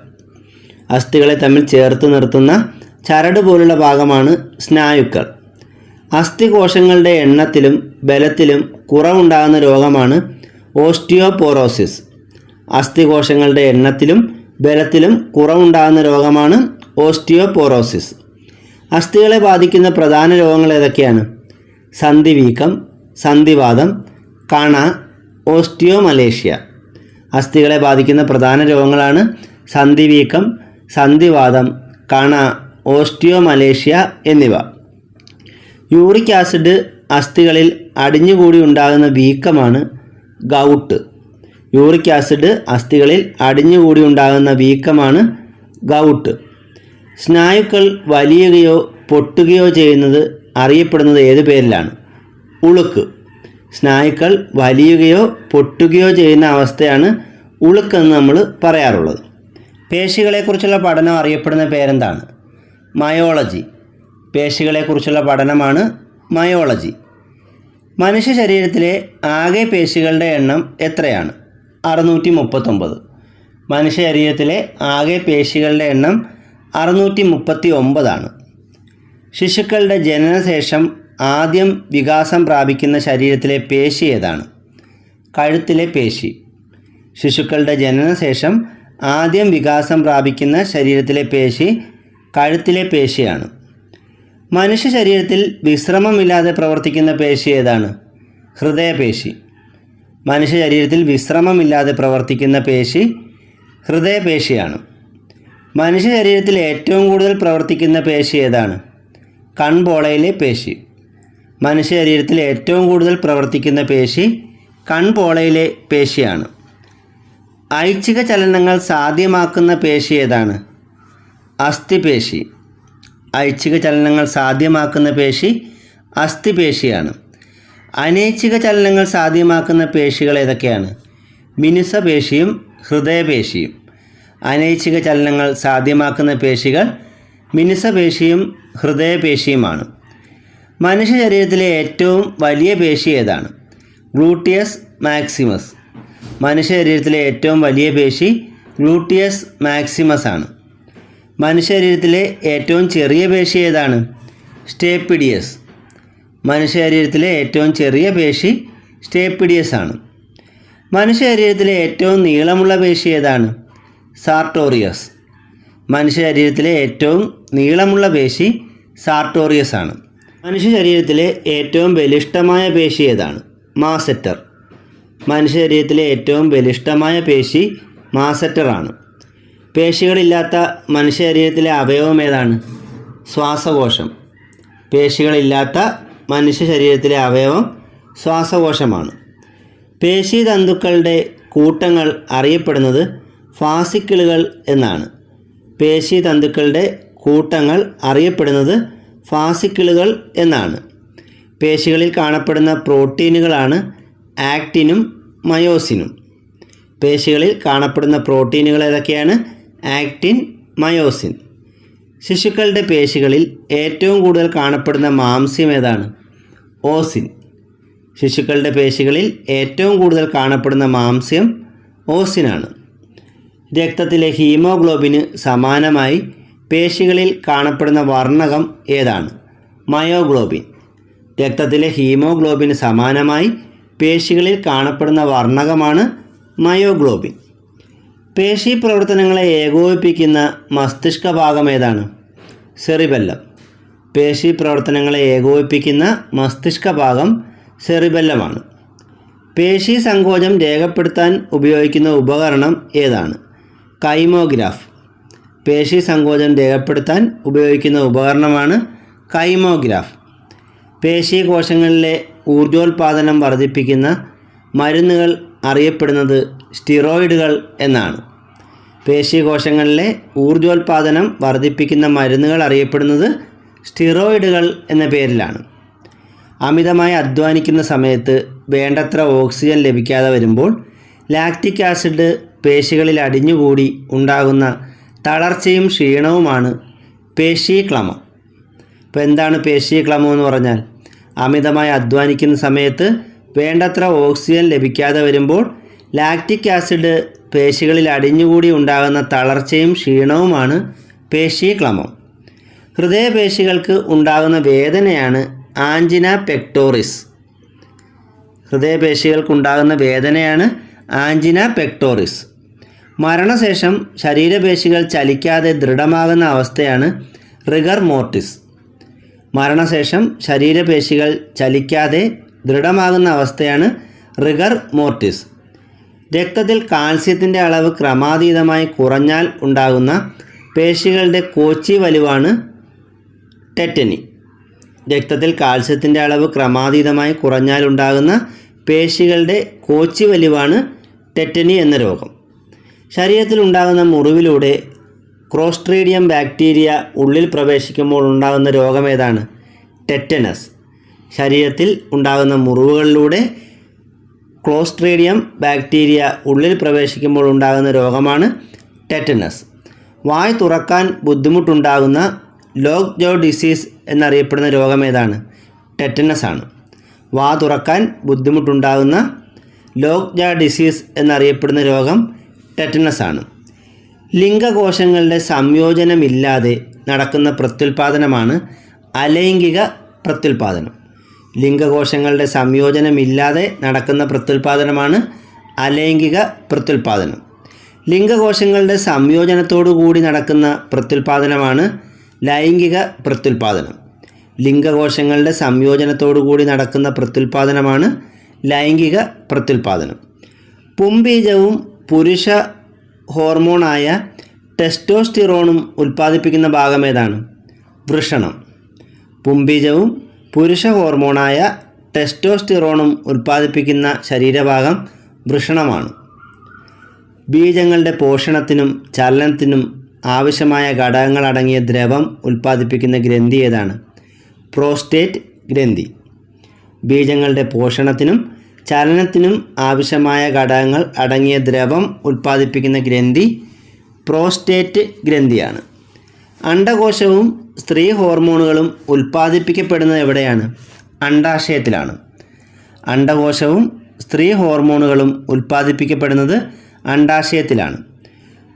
അസ്ഥികളെ തമ്മിൽ ചേർത്ത് നിർത്തുന്ന ചരട് പോലുള്ള ഭാഗമാണ് സ്നായുക്കൾ. അസ്ഥികോശങ്ങളുടെ എണ്ണത്തിലും ബലത്തിലും കുറവുണ്ടാകുന്ന രോഗമാണ് ഓസ്റ്റിയോപോറോസിസ്. അസ്ഥികോശങ്ങളുടെ എണ്ണത്തിലും ബലത്തിലും കുറവുണ്ടാകുന്ന രോഗമാണ് ഓസ്റ്റിയോപോറോസിസ്. അസ്ഥികളെ ബാധിക്കുന്ന പ്രധാന രോഗങ്ങൾ ഏതൊക്കെയാണ്? സന്ധിവീക്കം, സന്ധിവാതം, കണ, ഓസ്റ്റിയോമലേഷ്യ. അസ്ഥികളെ ബാധിക്കുന്ന പ്രധാന രോഗങ്ങളാണ് സന്ധിവീക്കം, സന്ധിവാതം, കണ, ഓസ്റ്റിയോമലേഷ്യ എന്നിവ. യൂറിക് ആസിഡ് അസ്ഥികളിൽ അടിഞ്ഞുകൂടി ഉണ്ടാകുന്ന വീക്കമാണ് ഗൗട്ട്. യൂറിക് ആസിഡ് അസ്ഥികളിൽ അടിഞ്ഞുകൂടി ഉണ്ടാകുന്ന വീക്കമാണ് ഗൗട്ട്. സ്നായുക്കൾ വലിയുകയോ പൊട്ടുകയോ ചെയ്യുന്നത് അറിയപ്പെടുന്നത് ഏത് പേരിലാണ്? ഉളുക്ക്. സ്നായുക്കൾ വലിയുകയോ പൊട്ടുകയോ ചെയ്യുന്ന അവസ്ഥയാണ് ഉളുക്കെന്ന് നമ്മൾ പറയാറുള്ളത്. പേശികളെക്കുറിച്ചുള്ള പഠനം അറിയപ്പെടുന്ന പേരെന്താണ്? മയോളജി. പേശികളെക്കുറിച്ചുള്ള പഠനമാണ് മയോളജി. മനുഷ്യ ശരീരത്തിലെ ആകെ പേശികളുടെ എണ്ണം എത്രയാണ്? 639. മനുഷ്യ ശരീരത്തിലെ ആകെ പേശികളുടെ എണ്ണം 639. ശിശുക്കളുടെ ജനനശേഷം ആദ്യം വികാസം പ്രാപിക്കുന്ന ശരീരത്തിലെ പേശി ഏതാണ്? കഴുത്തിലെ പേശി. ശിശുക്കളുടെ ജനനശേഷം ആദ്യം വികാസം പ്രാപിക്കുന്ന ശരീരത്തിലെ പേശി കഴുത്തിലെ പേശിയാണ്. മനുഷ്യ ശരീരത്തിൽ വിശ്രമമില്ലാതെ പ്രവർത്തിക്കുന്ന പേശി ഏതാണ്? ഹൃദയപേശി. മനുഷ്യ ശരീരത്തിൽ വിശ്രമമില്ലാതെ പ്രവർത്തിക്കുന്ന പേശി ഹൃദയപേശിയാണ്. മനുഷ്യ ശരീരത്തിൽ ഏറ്റവും കൂടുതൽ പ്രവർത്തിക്കുന്ന പേശി ഏതാണ്? കൺപോളയിലെ പേശി. മനുഷ്യ ശരീരത്തിൽ ഏറ്റവും കൂടുതൽ പ്രവർത്തിക്കുന്ന പേശി കൺപോളയിലെ പേശിയാണ്. ഐച്ഛിക ചലനങ്ങൾ സാധ്യമാക്കുന്ന പേശി ഏതാണ്? അസ്ഥിപേശി. ഐച്ഛിക ചലനങ്ങൾ സാധ്യമാക്കുന്ന പേശി അസ്ഥിപേശിയാണ്. അനൈച്ഛിക ചലനങ്ങൾ സാധ്യമാക്കുന്ന പേശികൾ ഏതൊക്കെയാണ്? മിനുസപേശിയും ഹൃദയപേശിയും. അനൈച്ഛിക ചലനങ്ങൾ സാധ്യമാക്കുന്ന പേശികൾ മിനുസപേശിയും ഹൃദയപേശിയുമാണ്. മനുഷ്യ ശരീരത്തിലെ ഏറ്റവും വലിയ പേശി ഏതാണ്? Gluteus maximus. മനുഷ്യ ശരീരത്തിലെ ഏറ്റവും വലിയ പേശി ഗ്ലൂട്ടിയസ് മാക്സിമസ് ആണ്. മനുഷ്യ ശരീരത്തിലെ ഏറ്റവും ചെറിയ പേശി ഏതാണ്? സ്റ്റേപ്പിഡിയസ്. മനുഷ്യ ശരീരത്തിലെ ഏറ്റവും ചെറിയ പേശി സ്റ്റേപ്പിഡിയസ് ആണ്. മനുഷ്യ ശരീരത്തിലെ ഏറ്റവും നീളമുള്ള പേശി ഏതാണ്? സാർട്ടോറിയസ്. മനുഷ്യ ശരീരത്തിലെ ഏറ്റവും നീളമുള്ള പേശി സാർട്ടോറിയസ് ആണ്. മനുഷ്യ ശരീരത്തിലെ ഏറ്റവും ബലിഷ്ഠമായ പേശി ഏതാണ്? മാസെറ്റർ. മനുഷ്യ ശരീരത്തിലെ ഏറ്റവും ബലിഷ്ഠമായ പേശി മാസെറ്റർ ആണ്. പേശികളില്ലാത്ത മനുഷ്യ ശരീരത്തിലെ അവയവം ഏതാണ്? ശ്വാസകോശം. പേശികളില്ലാത്ത മനുഷ്യ ശരീരത്തിലെ അവയവം ശ്വാസകോശമാണ്. പേശീതന്തുക്കളുടെ കൂട്ടങ്ങൾ അറിയപ്പെടുന്നത് ഫാസിക്കിളുകൾ എന്നാണ്. പേശീതന്തുക്കളുടെ കൂട്ടങ്ങൾ അറിയപ്പെടുന്നത് ഫാസിക്കിളുകൾ എന്നാണ്. പേശികളിൽ കാണപ്പെടുന്ന പ്രോട്ടീനുകളാണ് ആക്റ്റിനും മയോസിനും. പേശികളിൽ കാണപ്പെടുന്ന പ്രോട്ടീനുകൾ ഏതൊക്കെയാണ്? Actin, myosin. ശിശുക്കളുടെ പേശികളിൽ ഏറ്റവും കൂടുതൽ കാണപ്പെടുന്ന മാംസ്യം ഏതാണ്? ഓസിൻ. ശിശുക്കളുടെ പേശികളിൽ ഏറ്റവും കൂടുതൽ കാണപ്പെടുന്ന മാംസ്യം ഓസിനാണ്. രക്തത്തിലെ ഹീമോഗ്ലോബിന് സമാനമായി പേശികളിൽ കാണപ്പെടുന്ന വർണ്ണകം ഏതാണ്? മയോഗ്ലോബിൻ. രക്തത്തിലെ ഹീമോഗ്ലോബിന് സമാനമായി പേശികളിൽ കാണപ്പെടുന്ന വർണ്ണകമാണ് മയോഗ്ലോബിൻ. പേശി പ്രവർത്തനങ്ങളെ ഏകോപിപ്പിക്കുന്ന മസ്തിഷ്ക ഭാഗം ഏതാണ്? സെറിബെല്ലം. പേശി പ്രവർത്തനങ്ങളെ ഏകോപിപ്പിക്കുന്ന മസ്തിഷ്ക ഭാഗം സെറിബെല്ലമാണ്. പേശി സങ്കോചം രേഖപ്പെടുത്താൻ ഉപയോഗിക്കുന്ന ഉപകരണം ഏതാണ്? കൈമോഗ്രാഫ്. പേശി സങ്കോചം രേഖപ്പെടുത്താൻ ഉപയോഗിക്കുന്ന ഉപകരണമാണ് കൈമോഗ്രാഫ്. പേശി കോശങ്ങളിലെ ഊർജോൽപാദനം വർദ്ധിപ്പിക്കുന്ന മരുന്നുകൾ അറിയപ്പെടുന്നത് സ്റ്റിറോയിഡുകൾ എന്നാണ്. പേശീകോശങ്ങളിലെ ഊർജോൽപാദനം വർദ്ധിപ്പിക്കുന്ന മരുന്നുകൾ അറിയപ്പെടുന്നത് സ്റ്റിറോയിഡുകൾ എന്ന പേരിലാണ്. അമിതമായി അധ്വാനിക്കുന്ന സമയത്ത് വേണ്ടത്ര ഓക്സിജൻ ലഭിക്കാതെ വരുമ്പോൾ ലാക്റ്റിക് ആസിഡ് പേശികളിൽ അടിഞ്ഞുകൂടി ഉണ്ടാകുന്ന തളർച്ചയും ക്ഷീണവുമാണ് പേശീക്ലമം. ഇപ്പോൾ എന്താണ് പേശീക്ലമം എന്ന് പറഞ്ഞാൽ? അമിതമായി അധ്വാനിക്കുന്ന സമയത്ത് വേണ്ടത്ര ഓക്സിജൻ ലഭിക്കാതെ വരുമ്പോൾ ലാക്റ്റിക് ആസിഡ് പേശികളിൽ അടിഞ്ഞുകൂടി ഉണ്ടാകുന്ന തളർച്ചയും ക്ഷീണവുമാണ് പേശീക്ലമം. ഹൃദയപേശികൾക്ക് ഉണ്ടാകുന്ന വേദനയാണ് ആൻജിന പെക്ടോറിസ്. ഹൃദയപേശികൾക്കുണ്ടാകുന്ന വേദനയാണ് ആൻജിന പെക്ടോറിസ്. മരണശേഷം ശരീരപേശികൾ ചലിക്കാതെ ദൃഢമാകുന്ന അവസ്ഥയാണ് റിഗർ മോർട്ടിസ്. മരണശേഷം ശരീരപേശികൾ ചലിക്കാതെ ദൃഢമാകുന്ന അവസ്ഥയാണ് റിഗർ മോർട്ടിസ്. രക്തത്തിൽ കാൽസ്യത്തിൻ്റെ അളവ് ക്രമാതീതമായി കുറഞ്ഞാൽ ഉണ്ടാകുന്ന പേശികളുടെ കോച്ചി വലിവാണ് ടെറ്റനി. രക്തത്തിൽ കാൽസ്യത്തിൻ്റെ അളവ് ക്രമാതീതമായി കുറഞ്ഞാൽ ഉണ്ടാകുന്ന പേശികളുടെ കോച്ചി വലിവാണ് ടെറ്റനി എന്ന രോഗം. ശരീരത്തിൽ ഉണ്ടാകുന്ന മുറിവിലൂടെ ക്ലോസ്ട്രീഡിയം ബാക്ടീരിയ ഉള്ളിൽ പ്രവേശിക്കുമ്പോൾ ഉണ്ടാകുന്ന രോഗം ഏതാണ്? ടെറ്റനസ്. ശരീരത്തിൽ ഉണ്ടാകുന്ന മുറിവുകളിലൂടെ ക്ലോസ്ട്രീഡിയം ബാക്ടീരിയ ഉള്ളിൽ പ്രവേശിക്കുമ്പോൾ ഉണ്ടാകുന്ന രോഗമാണ് ടെറ്റനസ്. വായ് തുറക്കാൻ ബുദ്ധിമുട്ടുണ്ടാകുന്ന ലോക്ക് ജോ ഡിസീസ് എന്നറിയപ്പെടുന്ന രോഗം ഏതാണ്? ടെറ്റനസ് ആണ്. വാ തുറക്കാൻ ബുദ്ധിമുട്ടുണ്ടാകുന്ന ലോക്ക് ജോ ഡിസീസ് എന്നറിയപ്പെടുന്ന രോഗം ടെറ്റനസ് ആണ്. ലിംഗകോശങ്ങളുടെ സംയോജനമില്ലാതെ നടക്കുന്ന പ്രത്യുൽപാദനമാണ് അലൈംഗിക പ്രത്യുൽപാദനം. ലിംഗകോശങ്ങളുടെ സംയോജനമില്ലാതെ നടക്കുന്ന പ്രത്യുൽപാദനമാണ് അലൈംഗിക പ്രത്യുൽപാദനം. ലിംഗകോശങ്ങളുടെ സംയോജനത്തോടു കൂടി നടക്കുന്ന പ്രത്യുൽപാദനമാണ് ലൈംഗിക പ്രത്യുൽപാദനം. ലിംഗകോശങ്ങളുടെ സംയോജനത്തോടു കൂടി നടക്കുന്ന പ്രത്യുൽപാദനമാണ് ലൈംഗിക പ്രത്യുൽപാദനം. പുംബീജവും പുരുഷ ഹോർമോണായ ടെസ്റ്റോസ്റ്റിറോണും ഉൽപ്പാദിപ്പിക്കുന്ന ഭാഗം ഏതാണ്? വൃഷണം. പുംബീജവും പുരുഷ ഹോർമോണായ ടെസ്റ്റോസ്റ്റിറോണും ഉൽപ്പാദിപ്പിക്കുന്ന ശരീരഭാഗം വൃഷണമാണ്. ബീജങ്ങളുടെ പോഷണത്തിനും ചലനത്തിനും ആവശ്യമായ ഘടകങ്ങളടങ്ങിയ ദ്രവം ഉൽപ്പാദിപ്പിക്കുന്ന ഗ്രന്ഥി ഏതാണ്? പ്രോസ്റ്റേറ്റ് ഗ്രന്ഥി. ബീജങ്ങളുടെ പോഷണത്തിനും ചലനത്തിനും ആവശ്യമായ ഘടകങ്ങൾ അടങ്ങിയ ദ്രവം ഉൽപ്പാദിപ്പിക്കുന്ന ഗ്രന്ഥി പ്രോസ്റ്റേറ്റ് ഗ്രന്ഥിയാണ്. അണ്ഡകോശവും സ്ത്രീ ഹോർമോണുകളും ഉൽപ്പാദിപ്പിക്കപ്പെടുന്നത് എവിടെയാണ്? അണ്ഡാശയത്തിലാണ്. അണ്ഡകോശവും സ്ത്രീ ഹോർമോണുകളും ഉൽപ്പാദിപ്പിക്കപ്പെടുന്നത് അണ്ഡാശയത്തിലാണ്.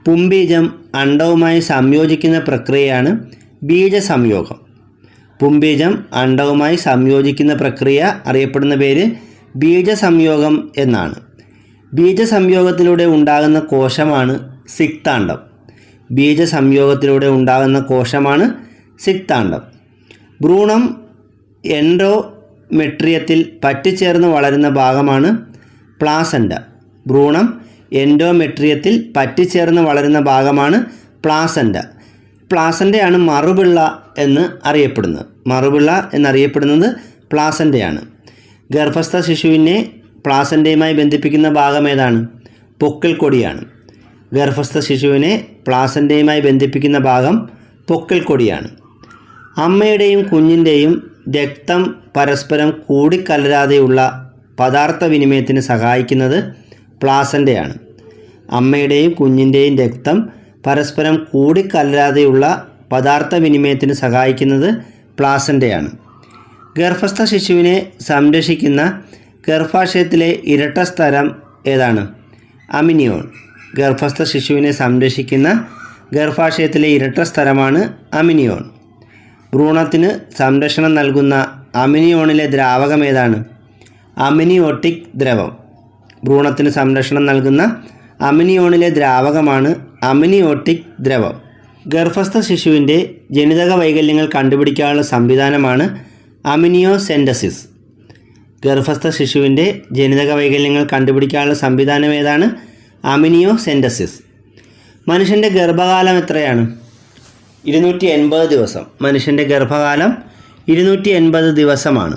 പുംബീജം അണ്ഡവുമായി സംയോജിക്കുന്ന പ്രക്രിയയാണ് ബീജസംയോഗം. പുംബീജം അണ്ഡവുമായി സംയോജിക്കുന്ന പ്രക്രിയ അറിയപ്പെടുന്ന പേര് ബീജസംയോഗം എന്നാണ്. ബീജസംയോഗത്തിലൂടെ ഉണ്ടാകുന്ന കോശമാണ് സിക്താണ്ഡം. ബീജസംയോഗത്തിലൂടെ ഉണ്ടാകുന്ന കോശമാണ് സിക്താണ്ഡം. ഭ്രൂണം എൻഡോമെട്രിയത്തിൽ പറ്റിച്ചേർന്ന് വളരുന്ന ഭാഗമാണ് പ്ലാസൻ്റ. ഭ്രൂണം എൻഡോമെട്രിയത്തിൽ പറ്റിച്ചേർന്ന് വളരുന്ന ഭാഗമാണ് പ്ലാസൻ്റ. പ്ലാസൻ്റയാണ് മറുപിള്ള എന്ന് അറിയപ്പെടുന്നത്. മറുപിള്ള എന്നറിയപ്പെടുന്നത് പ്ലാസൻ്റയാണ്. ഗർഭസ്ഥ ശിശുവിനെ പ്ലാസൻ്റയുമായി ബന്ധിപ്പിക്കുന്ന ഭാഗം ഏതാണ്? പൊക്കിൾ കൊടിയാണ്. ഗർഭസ്ഥ ശിശുവിനെ പ്ലാസൻ്റയുമായി ബന്ധിപ്പിക്കുന്ന ഭാഗം പൊക്കിൾ കൊടിയാണ്. അമ്മയുടെയും കുഞ്ഞിൻ്റെയും രക്തം പരസ്പരം കൂടിക്കലരാതെയുള്ള പദാർത്ഥ വിനിമയത്തിന് സഹായിക്കുന്നത് പ്ലാസൻ്റയാണ്. അമ്മയുടെയും കുഞ്ഞിൻ്റെയും രക്തം പരസ്പരം കൂടിക്കലരാതെയുള്ള പദാർത്ഥ വിനിമയത്തിന് സഹായിക്കുന്നത് പ്ലാസൻ്റയാണ്. ഗർഭസ്ഥ ശിശുവിനെ സംരക്ഷിക്കുന്ന ഗർഭാശയത്തിലെ ഇരട്ട സ്ഥലം ഏതാണ്? അമിനിയോൺ. ഗർഭസ്ഥ ശിശുവിനെ സംരക്ഷിക്കുന്ന ഗർഭാശയത്തിലെ ഇരട്ട സ്ഥലമാണ് അമിനിയോൺ. ഭ്രൂണത്തിന് സംരക്ഷണം നൽകുന്ന അമിനിയോണിലെ ദ്രാവകം ഏതാണ്? അമിനിയോട്ടിക് ദ്രവം. ഭ്രൂണത്തിന് സംരക്ഷണം നൽകുന്ന അമിനിയോണിലെ ദ്രാവകമാണ് അമിനിയോട്ടിക് ദ്രവം. ഗർഭസ്ഥ ശിശുവിൻ്റെ ജനിതക വൈകല്യങ്ങൾ കണ്ടുപിടിക്കാനുള്ള സംവിധാനമാണ് അമിനിയോസെൻറ്റസിസ്. ഗർഭസ്ഥ ശിശുവിൻ്റെ ജനിതക വൈകല്യങ്ങൾ കണ്ടുപിടിക്കാനുള്ള സംവിധാനം ഏതാണ്? അമിനിയോസെൻറ്റസിസ്. മനുഷ്യൻ്റെ ഗർഭകാലം എത്രയാണ്? 280 ദിവസം. മനുഷ്യൻ്റെ ഗർഭകാലം 280 ദിവസമാണ്.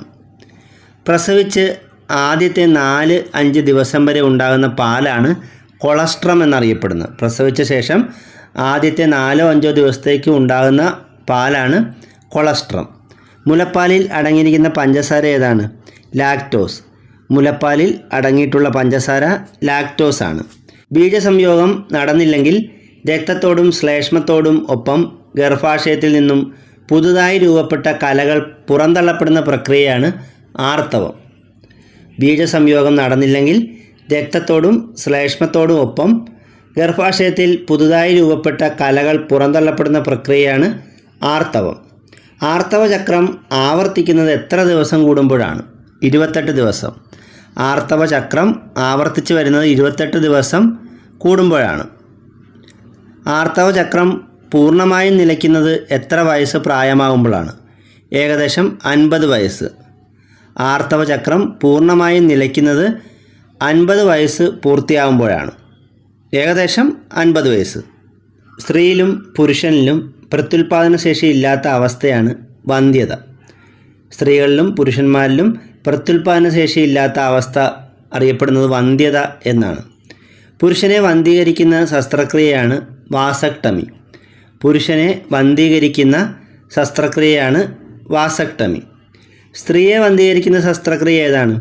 പ്രസവിച്ച് ആദ്യത്തെ 4-5 ദിവസം വരെ ഉണ്ടാകുന്ന പാലാണ് കൊളസ്ട്രം എന്നറിയപ്പെടുന്നത്. പ്രസവിച്ച ശേഷം ആദ്യത്തെ 4-5 ദിവസത്തേക്ക് ഉണ്ടാകുന്ന പാലാണ് കൊളസ്ട്രം. മുലപ്പാലിൽ അടങ്ങിയിരിക്കുന്ന പഞ്ചസാര ഏതാണ്? ലാക്ടോസ്. മുലപ്പാലിൽ അടങ്ങിയിട്ടുള്ള പഞ്ചസാര ലാക്ടോസ് ആണ്. ബീജസംയോഗം നടന്നില്ലെങ്കിൽ രക്തത്തോടും ശ്ലേഷ്മത്തോടും ഒപ്പം ഗർഭാശയത്തിൽ നിന്നും പുതുതായി രൂപപ്പെട്ട കലകൾ പുറന്തള്ളപ്പെടുന്ന പ്രക്രിയയാണ് ആർത്തവം. ബീജസംയോഗം നടന്നില്ലെങ്കിൽ രക്തത്തോടും ശ്ലേഷ്മത്തോടും ഒപ്പം ഗർഭാശയത്തിൽ പുതുതായി രൂപപ്പെട്ട കലകൾ പുറന്തള്ളപ്പെടുന്ന പ്രക്രിയയാണ് ആർത്തവം. ആർത്തവചക്രം ആവർത്തിക്കുന്നത് എത്ര ദിവസം കൂടുമ്പോഴാണ്? 28 ദിവസം. ആർത്തവചക്രം ആവർത്തിച്ച് വരുന്നത് 28 ദിവസം കൂടുമ്പോഴാണ്. ആർത്തവചക്രം പൂർണ്ണമായും നിലയ്ക്കുന്നത് എത്ര വയസ്സ് പ്രായമാകുമ്പോഴാണ്? ഏകദേശം 50 വയസ്സ്. ആർത്തവചക്രം പൂർണ്ണമായും നിലയ്ക്കുന്നത് 50 വയസ്സ് പൂർത്തിയാകുമ്പോഴാണ്. ഏകദേശം 50 വയസ്സ്. സ്ത്രീയിലും പുരുഷനിലും പ്രത്യുൽപാദന ശേഷി ഇല്ലാത്ത അവസ്ഥയാണ് വന്ധ്യത. സ്ത്രീകളിലും പുരുഷന്മാരിലും പ്രത്യുൽപാദന ശേഷി ഇല്ലാത്ത അവസ്ഥ അറിയപ്പെടുന്നത് വന്ധ്യത എന്നാണ്. പുരുഷനെ വന്ധീകരിക്കുന്ന ശസ്ത്രക്രിയയാണ് വാസക്ടമി. പുരുഷനെ വന്ധീകരിക്കുന്ന ശസ്ത്രക്രിയയാണ് വാസക്ടമി. സ്ത്രീയെ വന്ധീകരിക്കുന്ന ശസ്ത്രക്രിയ ഏതാണ്?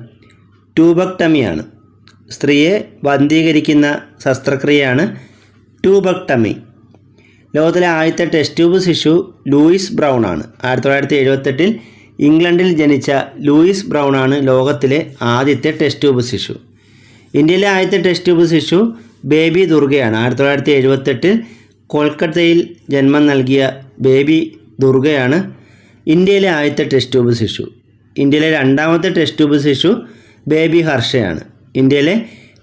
ട്യൂബക്ടമിയാണ്. സ്ത്രീയെ വന്ധീകരിക്കുന്ന ശസ്ത്രക്രിയയാണ് ട്യൂബക്ടമി. ലോകത്തിലെ ആദ്യത്തെ ടെസ്റ്റ് ട്യൂബ് ശിശു ലൂയിസ് ബ്രൗൺ ആണ്. 1978 ഇംഗ്ലണ്ടിൽ ജനിച്ച ലൂയിസ് ബ്രൗൺ ആണ് ലോകത്തിലെ ആദ്യത്തെ ടെസ്റ്റ് ട്യൂബ് ശിശു. ഇന്ത്യയിലെ ആദ്യത്തെ ടെസ്റ്റ് ട്യൂബ് ശിശു ബേബി ദുർഗയാണ്. 1978 കൊൽക്കത്തയിൽ ജന്മം നൽകിയ ബേബി ദുർഗയാണ് ഇന്ത്യയിലെ ആദ്യത്തെ ടെസ്റ്റ് ട്യൂബ് ശിശു. ഇന്ത്യയിലെ രണ്ടാമത്തെ ടെസ്റ്റ് ട്യൂബ് ശിശു ബേബി ഹർഷയാണ്. ഇന്ത്യയിലെ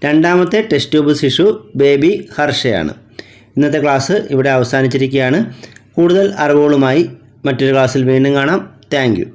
രണ്ടാമത്തെ ടെസ്റ്റ് ട്യൂബ് ശിശു ബേബി ഹർഷയാണ്. ഇന്നത്തെ ക്ലാസ് ഇവിടെ അവസാനിച്ചിരിക്കുകയാണ്. കൂടുതൽ അറിവുകളുമായി മറ്റൊരു ക്ലാസ്സിൽ വീണ്ടും കാണാം. Thank you.